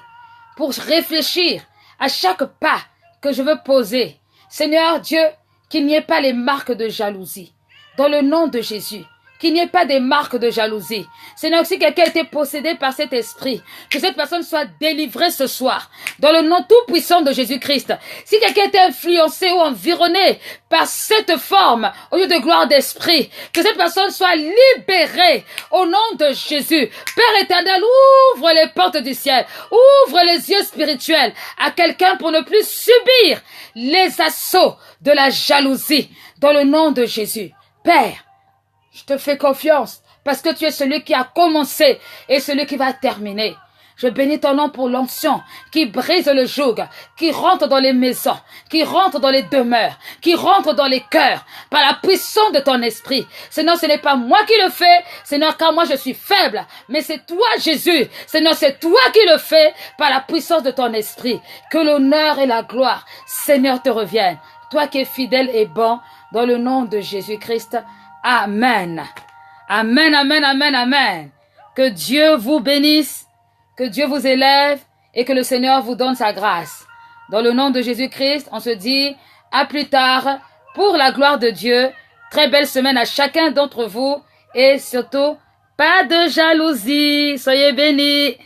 pour réfléchir à chaque pas que je veux poser. Seigneur Dieu, qu'il n'y ait pas les marques de jalousie. Dans le nom de Jésus, qu'il n'y ait pas des marques de jalousie. Seigneur, si quelqu'un a été possédé par cet esprit, que cette personne soit délivrée ce soir, dans le nom tout puissant de Jésus-Christ. Si quelqu'un a été influencé ou environné par cette forme, au lieu de gloire d'esprit, que cette personne soit libérée au nom de Jésus. Père éternel, ouvre les portes du ciel, ouvre les yeux spirituels à quelqu'un pour ne plus subir les assauts de la jalousie, dans le nom de Jésus. Père, je te fais confiance parce que tu es celui qui a commencé et celui qui va terminer. Je bénis ton nom pour l'onction qui brise le joug, qui rentre dans les maisons, qui rentre dans les demeures, qui rentre dans les cœurs par la puissance de ton esprit. Seigneur, ce n'est pas moi qui le fais, Seigneur, car moi je suis faible, mais c'est toi Jésus. Seigneur, c'est toi qui le fais par la puissance de ton esprit. Que l'honneur et la gloire, Seigneur, te reviennent. Toi qui es fidèle et bon, dans le nom de Jésus-Christ. Amen. Amen, amen, amen, amen. Que Dieu vous bénisse. Que Dieu vous élève et que le Seigneur vous donne sa grâce. Dans le nom de Jésus-Christ, on se dit à plus tard pour la gloire de Dieu. Très belle semaine à chacun d'entre vous et surtout, pas de jalousie. Soyez bénis.